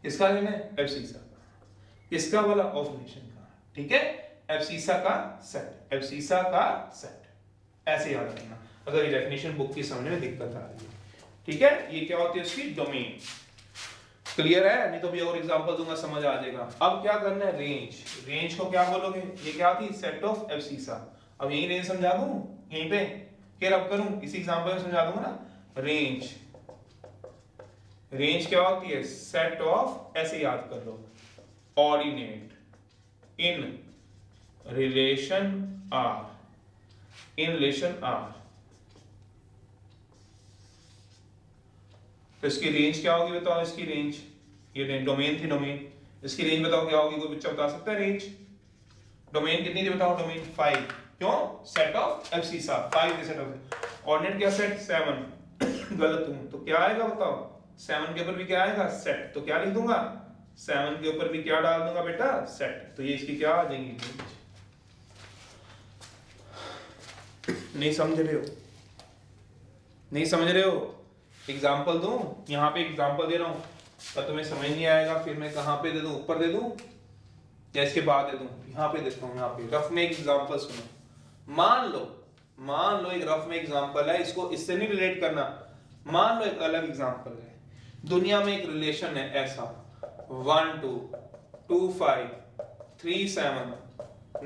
किसका लेना है? एब्सिसा का। किसका वाला? ऑफ रिलेशन का, ठीक है। एब्सिसा का सेट, एब्सिसा का सेट, ऐसे याद रखना अगर ये डेफिनेशन बुक की समझने में दिक्कत आ रही है, ठीक है। ये क्या होती है? उसकी डोमेन। क्लियर है? नहीं तो भी और एग्जांपल दूंगा, समझ आ जाएगा। अब क्या करना है? रेंज। रेंज को क्या बोलोगे? ये क्या थी? Set of abscissa. अब यही रेंज समझा दूं यहीं पे, फिर अब करूं इसी एग्जांपल में समझा दूंगा ना। रेंज, रेंज क्या होती है? सेट ऑफ, ऐसे याद कर लो, ordinate in relation R, in relation R. तो इसकी रेंज क्या होगी बताओ? इसकी रेंज, ये डोमेन थी, डोमेन, इसकी रेंज बताओ क्या होगी? कोई बच्चा बता सकता है रेंज? डोमेन कितनी थी बताओ? डोमेन 5, क्यों? Set of abscissa, 5 set of. Ordinate क्या? सेट 7। गलत हूं तो क्या आएगा बताओ? 7 के ऊपर भी क्या आएगा? सेट। तो क्या लिख दूंगा? 7 के ऊपर भी क्या डाल दूंगा बेटा? सेट। तो ये इसकी क्या आ जाएंगी? नहीं समझ रहे हो? नहीं समझ रहे हो? एग्जाम्पल दूं? यहाँ पे एग्जाम्पल दे रहा हूं, पर तुम्हें समझ नहीं आएगा, फिर मैं कहाँ पे दे दूं? ऊपर दे दूं या इसके बाद दे दूं? यहाँ पे देता हूँ। यहाँ पे रफ में एक एग्जाम्पल सुनो। मान लो एक रफ में एग्जाम्पल है, इसको इससे नहीं रिलेट करना। मान लो एक अलग एग्जाम्पल है, दुनिया में एक रिलेशन है ऐसा, 1 2 2 5 3 7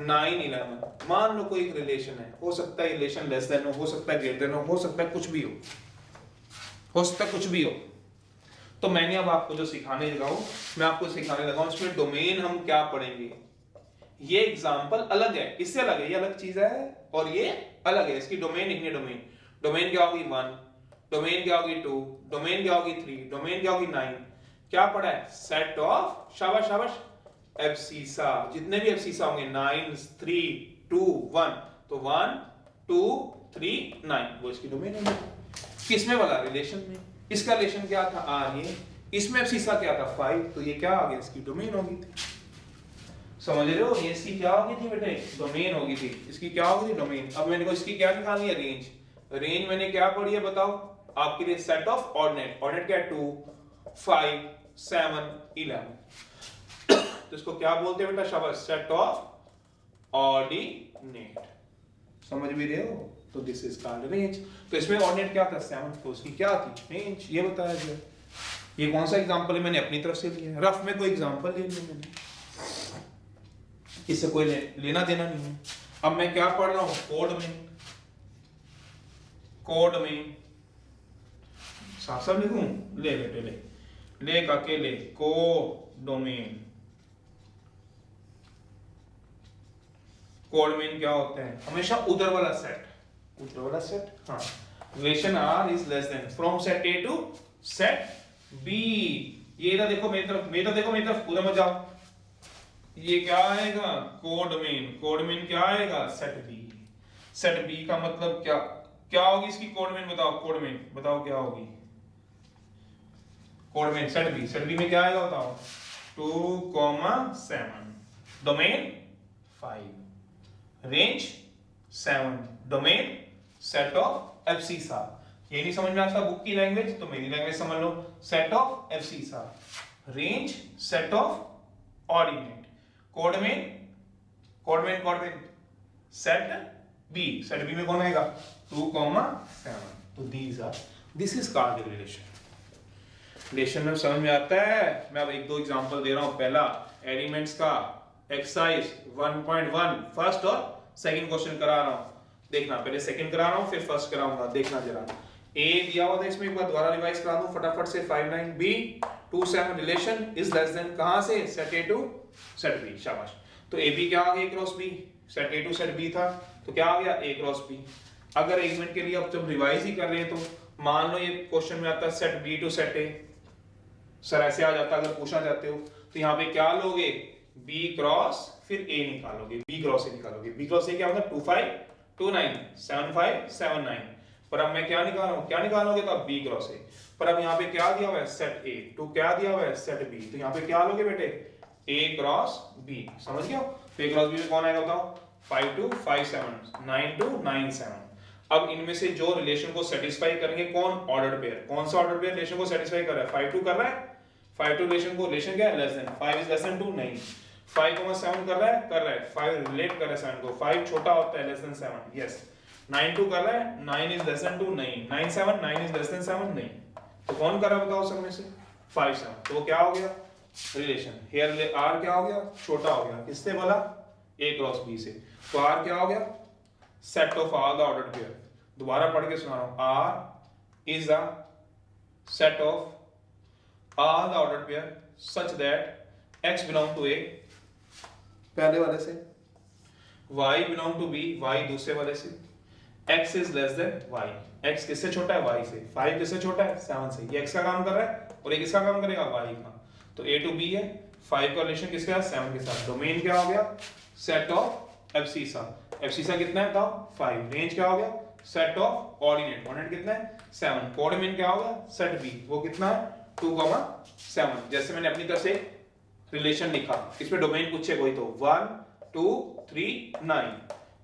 9 11। मान लो कोई एक रिलेशन है, हो सकता है रिलेशन लेस देन हो सकता है ग्रेटर देन हो सकता है कुछ भी हो सकता है कुछ भी हो। तो मैंने अब आपको जो सिखाने लगा हूं, मैं आपको सिखाने लगा हूं, इसमें डोमेन हम क्या पढ़ेंगे। ये एग्जांपल अलग है, इससे अलग है, ये अलग चीज है और ये अलग है। इसकी डोमेन लिखनी है। डोमेन क्या होगी? 1, डोमेन क्या होगी? 2, डोमेन क्या होगी? 3, डोमेन क्या होगी? 9। क्या पढ़ा है? सेट ऑफ, शाबाश शाबाश, एब्सिसा। जितने भी एब्सिसा होंगे 9 3 2 1, तो 1 2 3 9 वो इसकी डोमेन है। किसमें वाला? रिलेशन में। इसका रिलेशन क्या था? आर। ये इसमें एब्सिसा क्या था? 5, तो ये क्या आ गया? इसकी डोमेन होगी थी। समझ रहे हो? ये इसकी क्या होगी थी बेटे? डोमेन होगी थी। इसकी क्या होगी थी? डोमेन। अब मैंने को इसकी क्या निकालनी है? रेंज। रेंज मैंने क्या पढ़ी है बताओ आपके लिए? Set of ordinate. ऑर्डिनेट क्या है? 2 5 7 11। तो इसको क्या बोलते हैं बेटा? शाबाश, सेट ऑफ ऑर्डिनेट। समझ भी रहे हो? तो दिस इज कॉल्ड रेंज। तो इसमें ऑर्डिनेट क्या था? 7, तो उसकी क्या थी? रेंज। ये बताया गया। ये कौन सा एग्जांपल है? मैंने अपनी तरफ से लिया है, रफ में कोई एग्जांपल ले लिया मैंने, इससे कोई लेना देना नहीं है। अब मैं क्या पढ़ रहा हूं? कोड में। कोड में साफ साफ लिखूं? ले बेटे ले काके ले। को डोमेन। कोडमेन क्या होता है? हमेशा उधर वाला सेट, उधर वाला सेट। हाँ, relation R is less than from set A to set B. ये ना देखो मेरी तरफ, देखो मेरी तरफ, उधर मत जाओ। ये क्या आएगा? कोडमेन। कोडमेन क्या आएगा? Set B. सेट बी का मतलब क्या होगी इसकी? कोडमेन बताओ। कोडमेन बताओ क्या होगी? Codomain set B. Set B में क्या आएगा बताओ? 2 7। Domain 5, range 7, domain set of abscissa. ये नहीं समझ में आता बुक की लैंग्वेज तो मेरी लैंग्वेज समझ लो, set of abscissa, range set of ordinate, codomain set B में कौन आएगा 2, 7। तो दिस इज कॉल्ड रिलेशन में समझ में आता है। मैं अब एक दो एग्जांपल दे रहा हूं। पहला एलिमेंट्स का एक्सरसाइज 1.1 फर्स्ट और सेकंड क्वेश्चन करा रहा हूं, देखना। पहले सेकंड करा रहा हूं फिर फर्स्ट कराऊंगा, देखना जरा। ए दिया हुआ था, इसमें एक बार दोबारा रिवाइज करा दूं फटाफट से। 5 9 B 2 7 relation is less than कहां से, set A to set B. शाबाश। तो ए बी क्या आ गया, A cross B. Set A to set B था तो क्या आ गया, ए क्रॉस बी। अगर एक मिनट के लिए अब जब रिवाइज ही कर रहे हैं तो मान लो ये क्वेश्चन में आता है set B to set A, sir ऐसे आ जाता अगर पूछना चाहते हो तो यहाँ पे क्या लोगे, बी क्रॉस फिर ए निकालोगे, बी क्रॉस ए निकालोगे। बी क्रॉस ए क्या होता है 2 5 2 9 7 5 7 9। पर अब मैं क्या निकाल रहा हूँ, क्या निकालोगे तो बी क्रॉस ए। पर अब यहाँ पे क्या दिया हुआ है, सेट ए टू क्या दिया हुआ है, सेट बी। तो यहाँ पे क्या लोगे बेटे, ए क्रॉस बी। समझ गए? ए क्रॉस बी में कौन आएगा बताओ, 5 2 5 7 9 2 9 7। अब इनमें से जो रिलेशन को सेटिस्फाई करेंगे कौन, ऑर्डर पेयर। कौन सा ऑर्डर पेयर रिलेशन को सेटिस्फाई कर रहा है, 5 2 कर रहा है। 5 2 रिलेशन को, रिलेशन क्या है, less than 5 is less then 2 नहीं। 5,7 कर रहा है 5 रिलेट कर रहा है 7 को, 5 छोटा होता है लेस देन 7, यस। 9 2 कर रहा है 9 इज लेस देन 2 नहीं। 9 7 9 इज लेस देन 7 नहीं। तो कौन कर रहा है बताओ सब में से, 5 7। तो वो क्या हो गया, रिलेशन। हियर आर क्या हो गया, छोटा हो गया, किससे बोला, ए क्रॉस बी से। तो आर क्या हो गया, set of all the ordered pair. दोबारा पढ़ के सुना रहा हूं, R is a set of all the ordered pair such that x belong to a पहले वाले से, y belong to b y दूसरे वाले से, x is less than y। x किससे छोटा है, y से। 5 किससे छोटा है, 7 से। ये x का काम कर रहा है और ये किसका काम करेगा, y का। तो a टू b है, 5 का रिलेशन किसके साथ, 7 के साथ। डोमेन क्या हो गया, सेट ऑफ एब्सिसा। एब्सिसा कितना है बताओ, 5। रेंज क्या हो गया, सेट ऑफ ऑर्डिनेट। ऑर्डिनेट कितना है, 7। कोडमेन क्या हो गया, सेट b। वो कितना है 2, 7। जैसे मैंने अपनी तरफ से रिलेशन लिखा, इसमें डोमेन पूछे कोई तो 1 2 3 9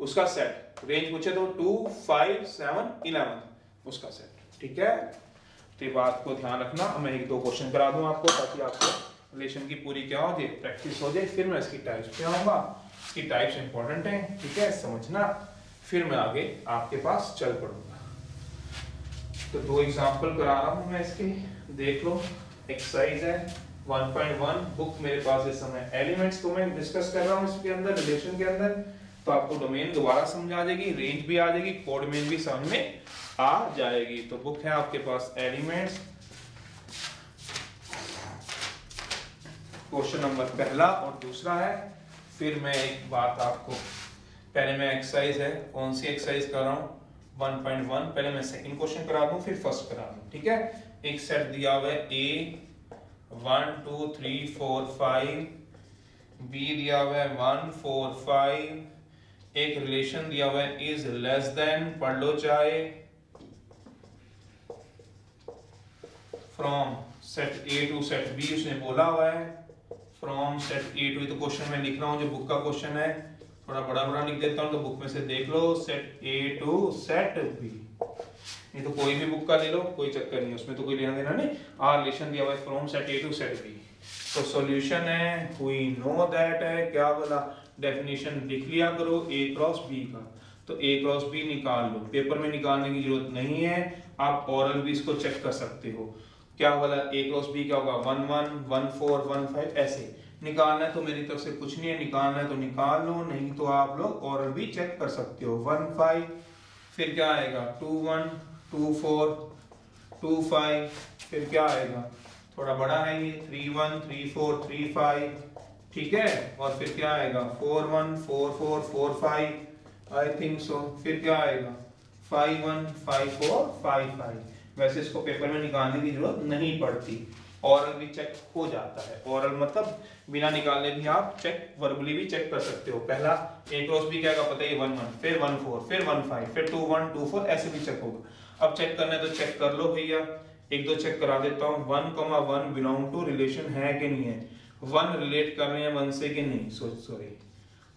उसका सेट, रेंज पूछे तो 2 5 7 11 उसका सेट। ठीक है, तो ये बात को ध्यान रखना। मैं एक दो क्वेश्चन करा दूं आपको ताकि आपको रिलेशन की पूरी क्या हो जाए, प्रैक्टिस हो जाए। फिर मैं इसकी टाइप्स पे आऊंगा, इसकी टाइप्स इंपॉर्टेंट है, ठीक है, समझना। फिर मैं आगे आपके पास चल पड़ूंगा। तो दो एग्जांपल करा रहा हूं मैं इसके, देख लो। एक्सरसाइज है 1.1, बुक मेरे पास इस समय। एलिमेंट्स को मैं डिस्कस कर रहा हूं इसके अंदर, रिलेशन के अंदर। तो आपको डोमेन दोबारा समझ आ जाएगी, रेंज भी आ जाएगी, कोडमेन भी समझ में आ जाएगी। तो बुक है आपके पास एलिमेंट्स, क्वेश्चन नंबर पहला और दूसरा है। फिर मैं एक बात आपको, पहले मैं एक्सरसाइज है, कौन सी एक्सरसाइज कर रहा हूँ 1.1, पहले मैं सेकंड क्वेश्चन करा दूं फिर फर्स्ट करा दूं। ठीक है, एक सेट दिया हुआ है A 1 2 3 4 5, B दिया हुआ है 1 4 5, एक रिलेशन दिया हुआ है इज लेस देन, पढ़ लो चाहे, from set A to set B उसने बोला हुआ है। फ्रॉम सेट A टू, तो क्वेश्चन में लिख रहा हूं जो बुक का क्वेश्चन है, थोड़ा बड़ा बड़ा लिख देता हूं तो बुक में से देख लो। Set A to set B, नहीं तो कोई भी बुक का ले लो, कोई चक्कर नहीं, उसमें तो कोई लेना देना नहीं। रिलेशन दिया हुआ है from set A to set B। तो सॉल्यूशन है, वी नो दैट है, क्या बोला, डेफिनेशन लिख लिया करो A क्रॉस B का। तो A क्रॉस B निकाल लो, पेपर में निकालने की जरूरत नहीं है, आप ओरल भी इसको चेक कर सकते हो। क्या बोला, A क्रॉस B क्या होगा 1 1 1 4 1 5, ऐसे निकालना है। तो मेरी तरफ से कुछ नहीं है, निकालना है तो निकाल लो, नहीं तो आप लोग ओरल भी चेक कर सकते हो। 1 5, फिर क्या आएगा 2 1 2 4 2 5, फिर क्या आएगा, थोड़ा बड़ा है ये 3 1 3 4 3 5, ठीक है। और फिर क्या आएगा 4 1 4 4 4 5, आई थिंक सो। फिर क्या आएगा 5 1 5 4 5 5। वैसे इसको पेपर में निकालने की जरूरत नहीं पड़ती, ओरल भी चेक हो जाता है। ओरल मतलब बिना निकालने भी आप चेक, वर्बली भी चेक कर सकते हो। पहला A क्रॉस B क्या पता है 1 1, फिर 1 4, फिर 1 5, फिर 2 1 2 4, ऐसे भी चेक होगा। अब चेक करना है तो चेक कर लो भैया, एक दो चेक करा देता हूँ। 1 1 बिलोंग टू रिलेशन है कि नहीं है। वन रिलेट कर रहे हैं वन से कि नहीं, सॉरी,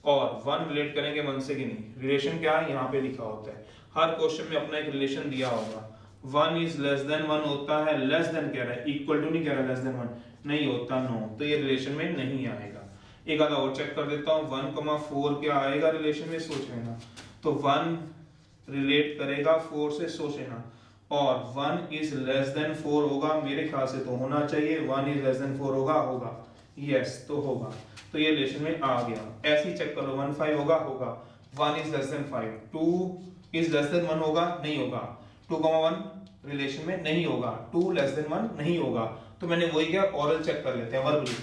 और वन रिलेट करेंगे वन से कि नहीं। रिलेशन क्या है यहाँ पे लिखा होता है, हर क्वेश्चन में अपना एक रिलेशन दिया होगा। One is less then one होता है, लेस देन कह रहा है, इक्वल टू नहीं कह रहा है, लेस देन वन नहीं होता, नो, तो ये रिलेशन में नहीं आएगा। एक आधा और चेक कर देता हूँ, 1,4 क्या आएगा रिलेशन में, सोच लेना। तो 1 रिलेट करेगा 4 से, सोच लेना, और 1 इज लेस देन 4 होगा, मेरे ख्याल से तो होना चाहिए, 1 इज लेस देन 4 होगा, यस तो होगा, तो ये रिलेशन में आ गया। ऐसे ही चेक कर लो, 1 5 होगा, 1 is less then 5, 2 is less then 1 होगा, नहीं होगा, 2,1 रिलेशन में नहीं होगा, 2 लेस देन 1 नहीं होगा, तो मैंने वही किया, ऑरल चेक कर लेते हैं वर्बली।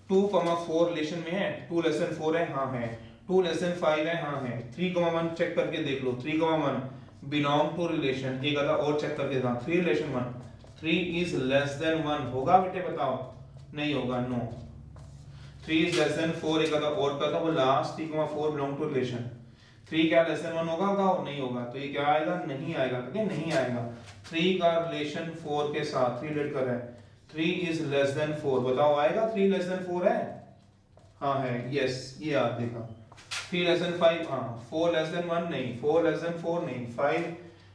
2,4 रिलेशन में है, 2 लेस देन 4 है, हाँ है, 2 लेस देन 5 है, हाँ है, 3,1 चेक करके देख लो, 3,1 बिलोंग टू रिलेशन, एक आधा और चेक करके देखा, 3 रिलेशन 1, 3 इज लेस देन 1 होगा बेटे, बताओ, नहीं होगा, नो, 3 इज लेस देन 4, एक आधा और करता, वो लास्ट 3,4 बिलोंग टू रिलेशन, 3 क्या लेस देन 1 होगा, बताओ, नहीं होगा, तो ये क्या आएगा, नहीं आएगा, ठीक है, नहीं आएगा। 3 का रिलेशन 4 के साथ 3 रिलेट कर रहा है, 3 इज लेस देन 4, बताओ आएगा, 3 लेस देन 4 है, हाँ है, यस, ये आप देखा। 3 लेस देन 5, हाँ, 4 लेस देन 1 नहीं, 4 लेस देन 4 नहीं,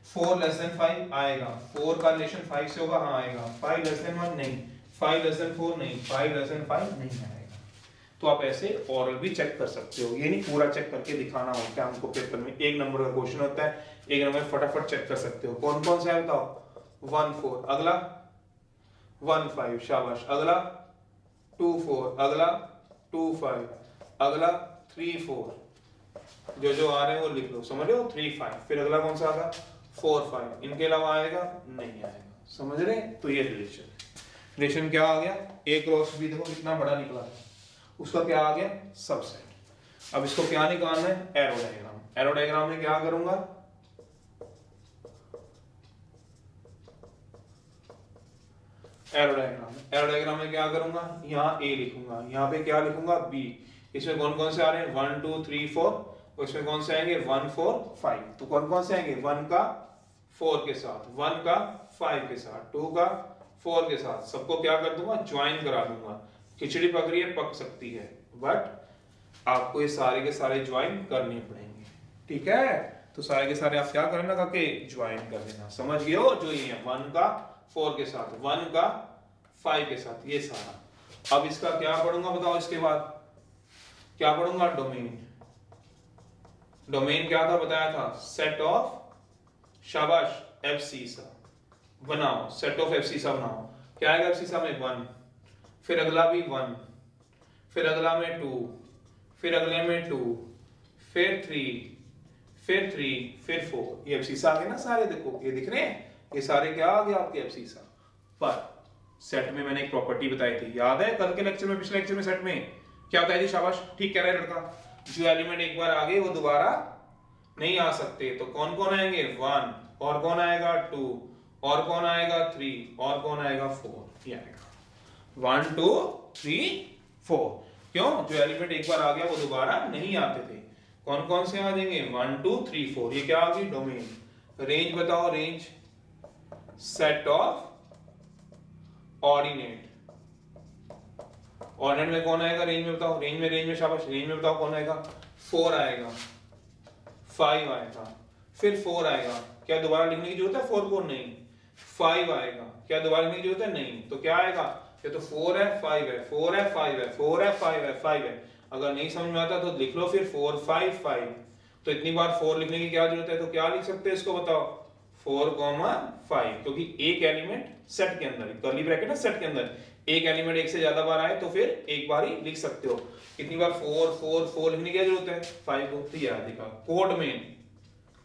4 लेस देन 5 आएगा, 4 का रिलेशन 5 से होगा, हाँ आएगा, 5 लेस देन 1 नहीं, 5 लेस देन 4 नहीं, 5 लेस देन 5 नहीं आएगा। तो आप ऐसे ऑरल भी चेक कर सकते हो, ये नहीं पूरा चेक करके दिखाना होता है हमको, पेपर में 1 नंबर का क्वेश्चन होता है, 1 नंबर फटाफट चेक कर सकते हो। कौन कौन सा है बताओ, 1 4, अगला 1 5, शाबाश, अगला 2 4, अगला 2 5, अगला 3 4, जो आ रहे हैं वो लिख लो, समझ रहे हो, 3 5, फिर अगला कौन सा आएगा, 4 5, इनके अलावा आएगा नहीं आएगा, समझ रहे। तो ये रिलेशन क्या आ गया, ए क्रॉस बी, देखो कितना बड़ा निकला, उसका क्या आ गया, सबसेट। अब इसको क्या निकालना है, एरो डायग्राम। एरो डायग्राम में क्या करूंगा, एरो डायग्राम में क्या करूंगा, यहाँ ए लिखूंगा, यहाँ पे क्या लिखूंगा, बी। इसमें कौन कौन से आ रहे हैं, 1 2 3 4, और इसमें कौन से आएंगे, 1 4 5, तो कौन कौन से आएंगे, 1 का 4 के साथ, 1 का 5 के साथ, 2 का 4 के साथ, सबको क्या कर दूंगा, ज्वाइन करा दूंगा। खिचड़ी पक रही है, पक सकती है, बट आपको ये सारे के सारे ज्वाइन करने पड़ेंगे, ठीक है। तो सारे के सारे आप क्या करना, काके ज्वाइन कर देना, समझ गए हो, जो ये 1 का 4 के साथ, 1 का 5 के साथ, ये सारा। अब इसका क्या पढ़ूंगा बताओ, इसके बाद क्या पढ़ूंगा, डोमेन। डोमेन क्या था बताया था, सेट ऑफ, शाबाश, एफसी सा बनाओ, सेट ऑफ एफसी सा बनाओ। क्या आएगा एफसी सा में, 1, फिर अगला भी 1, फिर अगला में 2, फिर अगले में 2, फिर 3, फिर 3, फिर 4, ये एफसीसा आ गए ना सारे, देखो ये दिख रहे हैं, ये सारे क्या आ गए आपके एफसीसा। पर सेट में मैंने एक प्रॉपर्टी बताई थी, याद है कल के लेक्चर में, पिछले लेक्चर में सेट में क्या बताई थी, शाबाश, ठीक कह रहा है लड़का, जो एलिमेंट एक बार आ गए वो दोबारा नहीं आ सकते। तो कौन कौन आएंगे, 1, और कौन आएगा 2, और कौन आएगा 3, और कौन आएगा 4, ये आएगा 1 2 3 4। क्यों, जो एलिमेंट एक बार आ गया वो दोबारा नहीं आते थे। कौन कौन से आ जाएंगे, 1 2 3 4, ये क्या आ गई, डोमेन। रेंज बताओ, range set of ordinate. Ordinate में कौन आएगा, रेंज में बताओ, रेंज में शाबाश, रेंज में बताओ कौन आएगा, 4 आएगा, 5 आएगा, फिर 4 आएगा, क्या दोबारा लिखने की जरूरत है, 4 को नहीं, 5 आएगा, क्या दोबारा लिखने की जरूरत है, नहीं, तो क्या आएगा, ये तो 4 है 5 है, 4 है 5 है, 4 है 5 है, 5 है। अगर नहीं समझ में आता तो लिख लो फिर 4 5 5, तो इतनी बार 4 लिखने की क्या जरूरत है, तो क्या लिख सकते हैं इसको बताओ, 4 5, क्योंकि एक एलिमेंट सेट के अंदर, कर्ली ब्रैकेट है सेट के अंदर, एक एलिमेंट एक से ज्यादा बार आए तो फिर एक बार ही लिख सकते हो। कितनी बार 4 4 4 लिखने की जरूरत है, 5 को, तो याद देखा।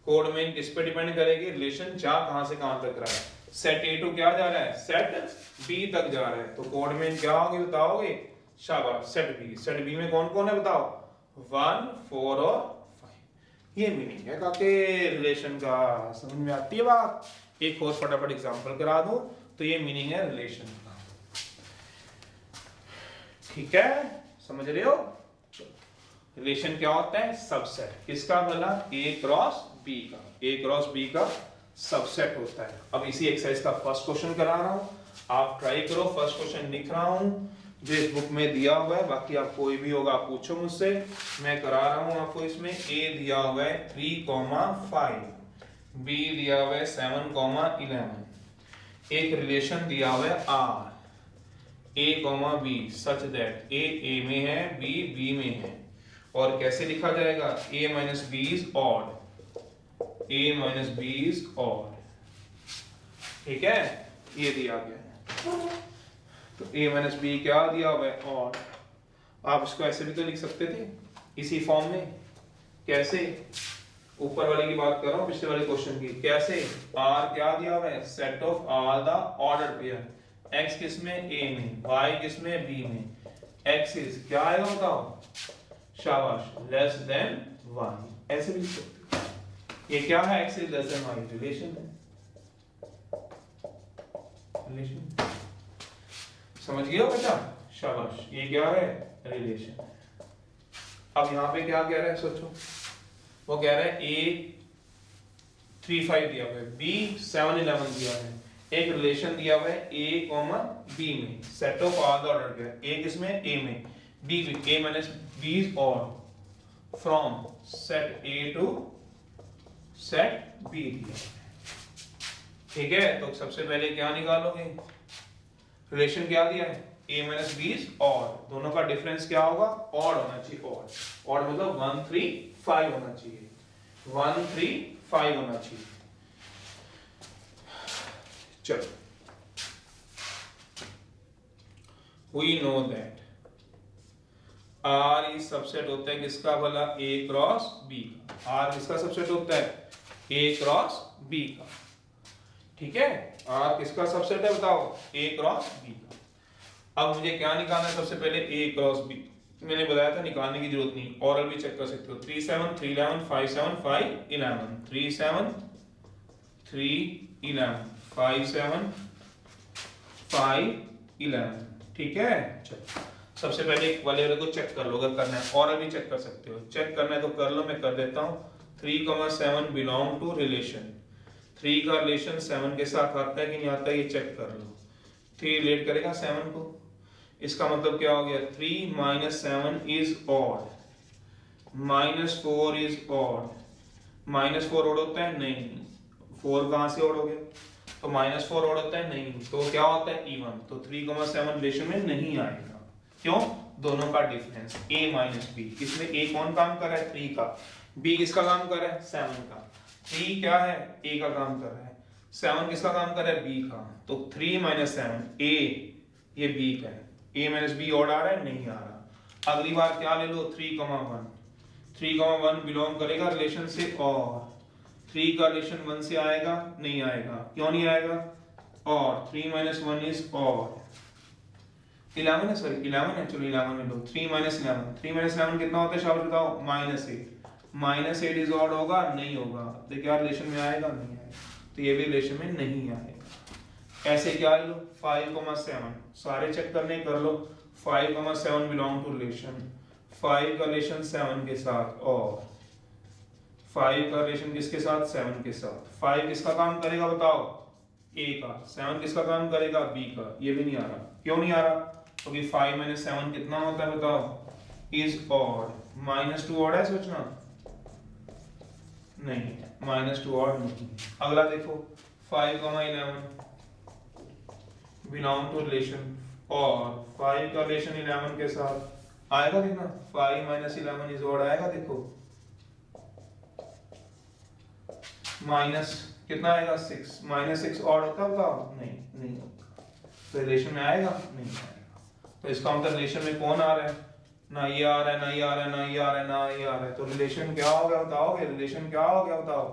कोड मेन किस पे डिपेंड करेगी, रिलेशन जा कहां से कहां तक रहा है, सेट ए टू क्या जा रहा है, सेट बी तक जा रहा है, तो कोड मेन क्या होगी बताओगे, शाबाश, सेट बी में कौन कौन है बताओ, 1 4 और 5। ये मीनिंग है काके रिलेशन का, समझ में आती है बात। एक और फटाफट एग्जांपल करा दूं, तो ये मीनिंग है रिलेशन का, ठीक है, समझ रहे हो। रिलेशन क्या होता है, सबसेट, किसका भला, ए क्रॉस बी का, ए क्रॉस बी का सबसेट होता है। अब इसी एक्सरसाइज का फर्स्ट क्वेश्चन करा रहा हूं, आप ट्राई करो, फर्स्ट क्वेश्चन लिख रहा हूं, जो इस बुक में दिया हुआ है, बाकी आप कोई भी होगा आप पूछो मुझसे, मैं करा रहा हूं आपको। इसमें a दिया हुआ है 3,5, b दिया हुआ है 7,11, एक रिलेशन दिया हुआ है r a, b such that a में है, b में है, और कैसे लिखा जाएगा, a minus b is odd, a minus b is odd, ठीक है, ये दिया गया है। तो a minus b क्या दिया हुआ है, odd। आप इसको ऐसे भी तो लिख सकते थे इसी फॉर्म में, कैसे, ऊपर वाले की बात कर रहा हूं, पिछले वाले क्वेश्चन की, कैसे, r क्या दिया हुआ है, set of all the order pair, x किस में, a में, y किस में, b में, x इज क्या आएगा बताओ, शाबाश, लेस देन y, ऐसे भी लिख सकते हो। ये क्या है, x is less than y, relation है, रिलेशन, समझ गए हो बेटा, शाबाश, ये क्या है, रिलेशन। अब यहाँ पे क्या कह रहा है, सोचो, वो कह रहा है a 3,5 दिया हुआ है, b 7,11 दिया है, एक रिलेशन दिया हुआ है a, b में, set of all the order pair, a किसमें, a में, b में, a minus b is odd from set a to set b दिया, ठीक है। तो सबसे पहले क्या निकालोगे, रिलेशन क्या दिया है, a minus b is odd, दोनों का डिफरेंस क्या होगा, ऑड होना चाहिए, ऑड मतलब 1, 3, 5 होना चाहिए, 1, 3, 5 होना चाहिए। चलो, we know that R इस सबसेट होता है किसका भला, A क्रॉस B का, R किसका सबसेट होता है, A क्रॉस B का, ठीक है, R किसका सबसेट है बताओ, A क्रॉस B का। अब मुझे क्या निकालना है, सबसे पहले A क्रॉस B, मैंने बताया था निकालने की जरूरत नहीं, ऑरल भी चेक कर सकते हो, 3, 7, 3, 11, 5, 7, 5, 11, 3, 7, 3, 11, 5, 7, 5, 11, ठीक है। चलो, सबसे पहले एक वाले को चेक कर लो, अगर करना है, और अभी चेक कर सकते हो, चेक करना है तो कर लो, मैं कर देता हूँ। 3,7 बिलोंग टू रिलेशन, 3 का रिलेशन 7 के साथ आता है कि नहीं आता है, ये चेक कर लो। 3 रिलेट करेगा 7 को, इसका मतलब क्या हो गया, 3 minus 7 is odd, -4 is odd, -4 odd होता है नहीं, 4 कहां से ओड हो गया, तो -4 ओड होता है नहीं, तो क्या होता है, इवन, तो 3,7 रिलेशन में नहीं आएगा, क्यों, दोनों का डिफरेंस a minus b, इसमें a कौन काम कर रहा है, 3 का, b किसका काम कर रहा है, 7 का, 3 क्या है, a का काम कर रहा है, 7 किसका काम कर रहा है, b का, तो 3 minus 7 a, ये b का है, a minus b ऑड आ रहा है, नहीं आ रहा। अगली बार क्या ले लो, 3,1, 3,1 बिलोंग करेगा रिलेशन से, और 3 का रिलेशन 1 से आएगा, नहीं आएगा, क्यों नहीं आएगा, और 3 minus 1 is और 11 है, सॉरी 11 है, चलो 11 ले लो, 3 minus 11, 3 minus 11 कितना होता है शाबाश बताओ, -8, -8 इज ऑड होगा, नहीं होगा, तो क्या रिलेशन में आएगा, नहीं आएगा, तो ये भी रिलेशन में नहीं आएगा। ऐसे क्या लो, 5,7, सारे चेक करने कर लो, 5,7 बिलोंग टू रिलेशन, 5 का रिलेशन 7 के साथ, और 5 का रिलेशन किसके साथ, 7 के साथ, 5 किसका काम करेगा बताओ, A का, 7 किसका काम करेगा, B का, ये भी नहीं आ रहा, क्यों नहीं आ रहा, क्योंकि 5 minus 7 कितना होता है बताओ, इज ऑड, -2 ऑड है, सोचना नहीं, -2 ऑड नहीं। अगला देखो, 5,11 बिलोंग टू रिलेशन, और 5 का रिलेशन 11 के साथ आएगा, देखना 5 minus 11 इज ऑड आएगा, देखो माइनस कितना आएगा, 6, -6 ऑड होता है बताओ, नहीं होता, तो रिलेशन में आएगा, नहीं आएगा, तो इसका मतलब रिलेशन में कौन आ रहा है, ना ये आ रहा है, ना ये आ रहा है, ना ये आ रहा है, ना ये आ रहा है, तो रिलेशन क्या हो गया बताओगे, रिलेशन क्या हो गया बताओ,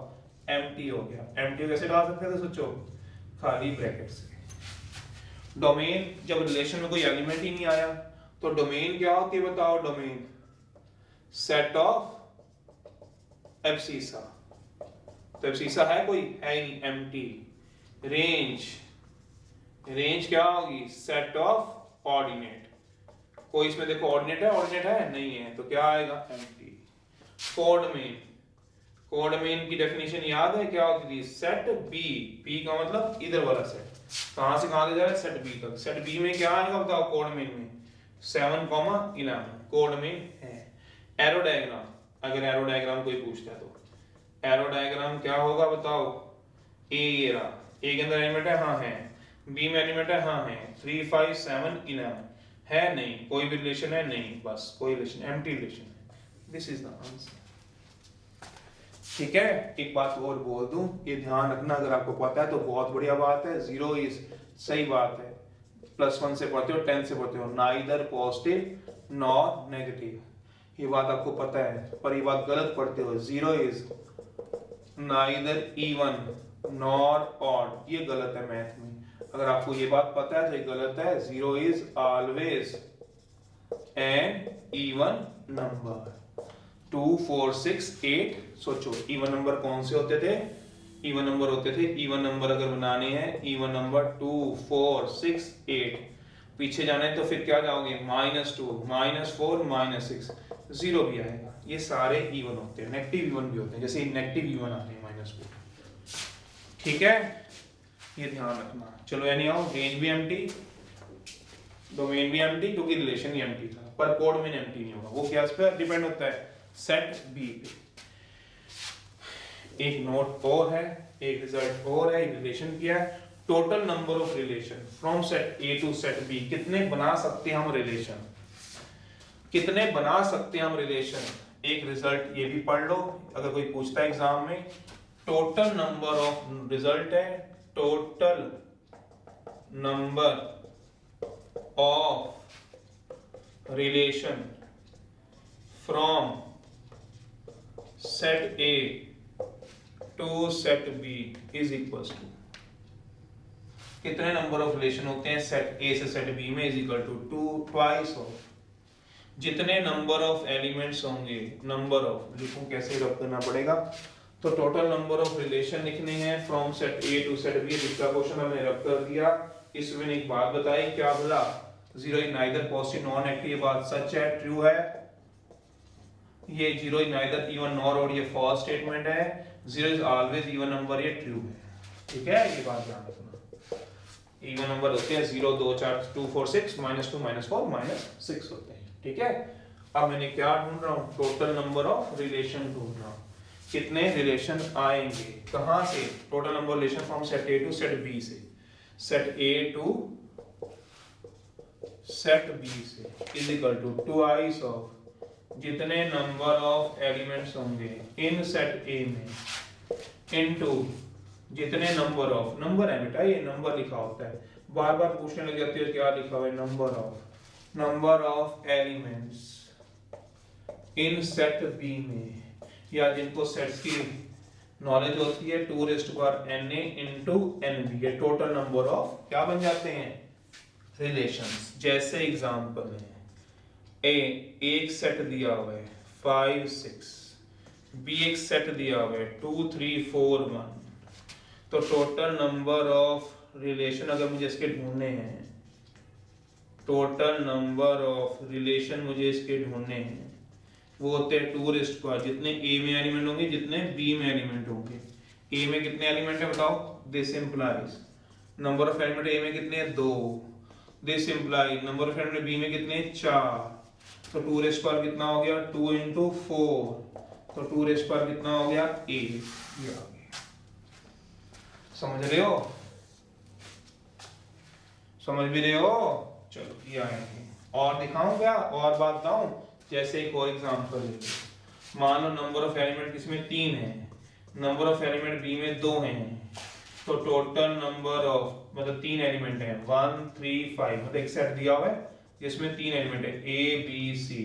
एम्प्टी हो गया। एम्प्टी कैसे डाल सकते थे, सोचो, खाली ब्रैकेट से। डोमेन, जब रिलेशन में कोई एलिमेंट ही नहीं आया तो डोमेन क्या होती है बताओ, डोमेन सेट ऑफ एब्सिसा, तो एब्सिसा है कोई, है ही नहीं, एम्प्टी। रेंज क्या होगी, सेट ऑफ ऑर्डिनेट, कोई इसमें देखो ऑर्डिनेट है, नहीं है, तो क्या आएगा, एम्प्टी। कोडमेन की डेफिनेशन याद है क्या होती थी, सेट बी का मतलब इधर वाला सेट, कहां से कहां ले जा रहा है, सेट बी तक, सेट बी में क्या आएगा बताओ, कोडमेन में 7,11 कोड में है। एरो डायग्राम, अगर एरो डायग्राम कोई पूछता है तो एरो डायग्राम क्या होगा बताओ। ए रहा, ए के अंदर एलिमेंट है, हाँ है। बी में एलिमेंट है, हाँ है। 3 5 7 11 है नहीं, कोई भी रिलेशन है नहीं, बस कोई रिलेशन, एम्प्टी रिलेशन है। This is the answer. ठीक है, एक बात और बोल दूं, ये ध्यान रखना, अगर आपको पता है तो बहुत बढ़िया बात है। 0 इज सही बात है, +1 से पढ़ते हो, 10 से पढ़ते हो, नाइदर पॉजिटिव नॉर नेगेटिव, ये बात आपको पता है। पर ये बात गलत पढ़ते हो, 0 is neither even nor odd, ये गलत है मैथ में। अगर आपको ये बात पता है तो ये गलत है। 0 is always an even number. 2 4 6 8, सोचो इवन नंबर कौन से होते थे, इवन नंबर होते थे। इवन नंबर अगर बनाने हैं, इवन नंबर 2 4 6 8, पीछे जाना है तो फिर क्या जाओगे, -2 -4 -6, 0 भी आएगा। ये सारे इवन होते हैं, नेगेटिव इवन भी होते हैं, जैसे नेगेटिव इवन आते हैं -4। ठीक है, ये ध्यान रखना। चलो यानी आओ, रेंज भी एम्प्टी, डोमेन भी एम्प्टी, क्योंकि रिलेशन ही एम्प्टी था, पर कोड में एम्प्टी नहीं होगा। वो क्या इस पे डिपेंड होता है, सेट बी पे। एक नोट और है, एक रिजल्ट और है, एक रिलेशन किया है। Total number of relation from set A to set B, कितने बना सकते हैं हम रिलेशन, कितने बना सकते हैं हम रिलेशन। एक रिजल्ट ये भी पढ़ लो, अगर कोई पूछता है एग्जाम में। टोटल नंबर ऑफ, रिजल्ट है total number of relation from set A to set B is equals to, कितने नंबर ऑफ रिलेशन होते हैं सेट ए से सेट बी में, is equal to 2 twice of जितने नंबर ऑफ एलिमेंट्स होंगे, नंबर ऑफ, लिखूं कैसे रब करना पड़ेगा, तो टोटल नंबर ऑफ रिलेशन लिखने हैं from set A to set B. जिसका क्वेश्चन हमने रब कर दिया। इसमें एक बात बताई, क्या बोला, 0 is neither positive non negative, ये बात सच है, ट्रू है। ये 0 is neither even nor odd, ये फॉल्स स्टेटमेंट है। 0 इज ऑलवेज इवन नंबर, ये ट्रू है। ठीक है, ये बात ध्यान रखना। इवन नंबर होते हैं 0 2 4 2 4 6, -2 -4 -6 होते हैं। ठीक है, अब मैंने क्या ढूंढ रहा हूं, टोटल नंबर ऑफ रिलेशन ढूंढ रहा हूं। कितने रिलेशन आएंगे, कहां से, total number relation from set A to set B से, set A to set B से, is equal to twice of जितने नंबर ऑफ एलिमेंट्स होंगे इन सेट ए में, इनटू जितने नंबर ऑफ, नंबर है बेटा, ये नंबर लिखा होता है, बार बार पूछने लग जाती है क्या लिखा हुआ है, number of elements in set B में, या जिनको सेट्स की नॉलेज होती है 2n into nb, ये टोटल नंबर ऑफ क्या बन जाते हैं, रिलेशंस। जैसे एग्जांपल है, ए एक सेट दिया हुआ है 5 6, बी एक सेट दिया हुआ है 2 3 4 1, तो टोटल नंबर ऑफ रिलेशन अगर मुझे इसके ढूंढने हैं, टोटल नंबर ऑफ रिलेशन मुझे इसके ढूंढने हैं, वो होते हैं 2 जितने ए में एलिमेंट होंगे, जितने बी में एलिमेंट होंगे। ए में कितने एलिमेंट है बताओ, this implies number of element A में कितने हैं 2, this implies number of element B में कितने हैं 4, तो 2 कितना हो गया 2 into 4, तो 2 कितना हो गया 8, ये आ गया। समझ रहे हो, समझ भी रहे हो, चलो ये आएंगे। और दिखाऊं क्या, और बात बताऊं, जैसे एक और एग्जांपल ले लो, मान लो नंबर ऑफ एलिमेंट किसमें 3 है, नंबर ऑफ एलिमेंट बी में 2 हैं, तो टोटल नंबर ऑफ, मतलब 3 एलिमेंट हैं 1 3 5, मतलब एक सेट दिया हुआ है जिसमें 3 एलिमेंट है A B C,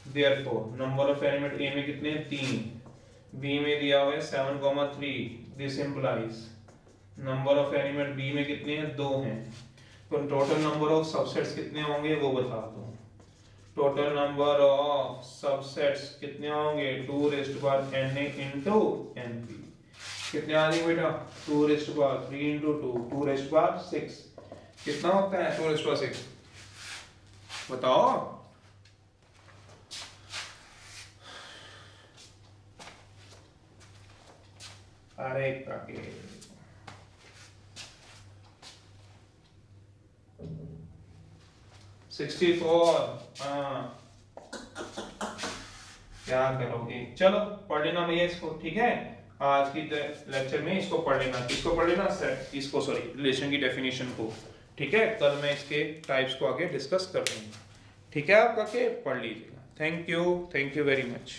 therefore number of element A में कितने हैं 3, बी में दिया हुआ है 7,3, this implies number of element B में कितने हैं 2 हैं, तो टोटल नंबर ऑफ सबसेट्स कितने होंगे वो बता दो। टोटल नंबर ऑफ सबसेट्स कितने होंगे 2n into np, कितने आ जाएंगे बेटा 2 3 into 2 2 कितना होता है 2 बताओ, अरे काके 64। हाँ, क्या करोगे, चलो पढ़ लेना भैया इसको, ठीक है। आज की लेक्चर में इसको पढ़ लेना, किसको पढ़ लेना, इसको, सॉरी, रिलेशन की डेफिनेशन को, ठीक है। कल मैं इसके टाइप्स को आगे डिस्कस कर दूंगा, ठीक है। आप करके पढ़ लीजिएगा। Thank you very much.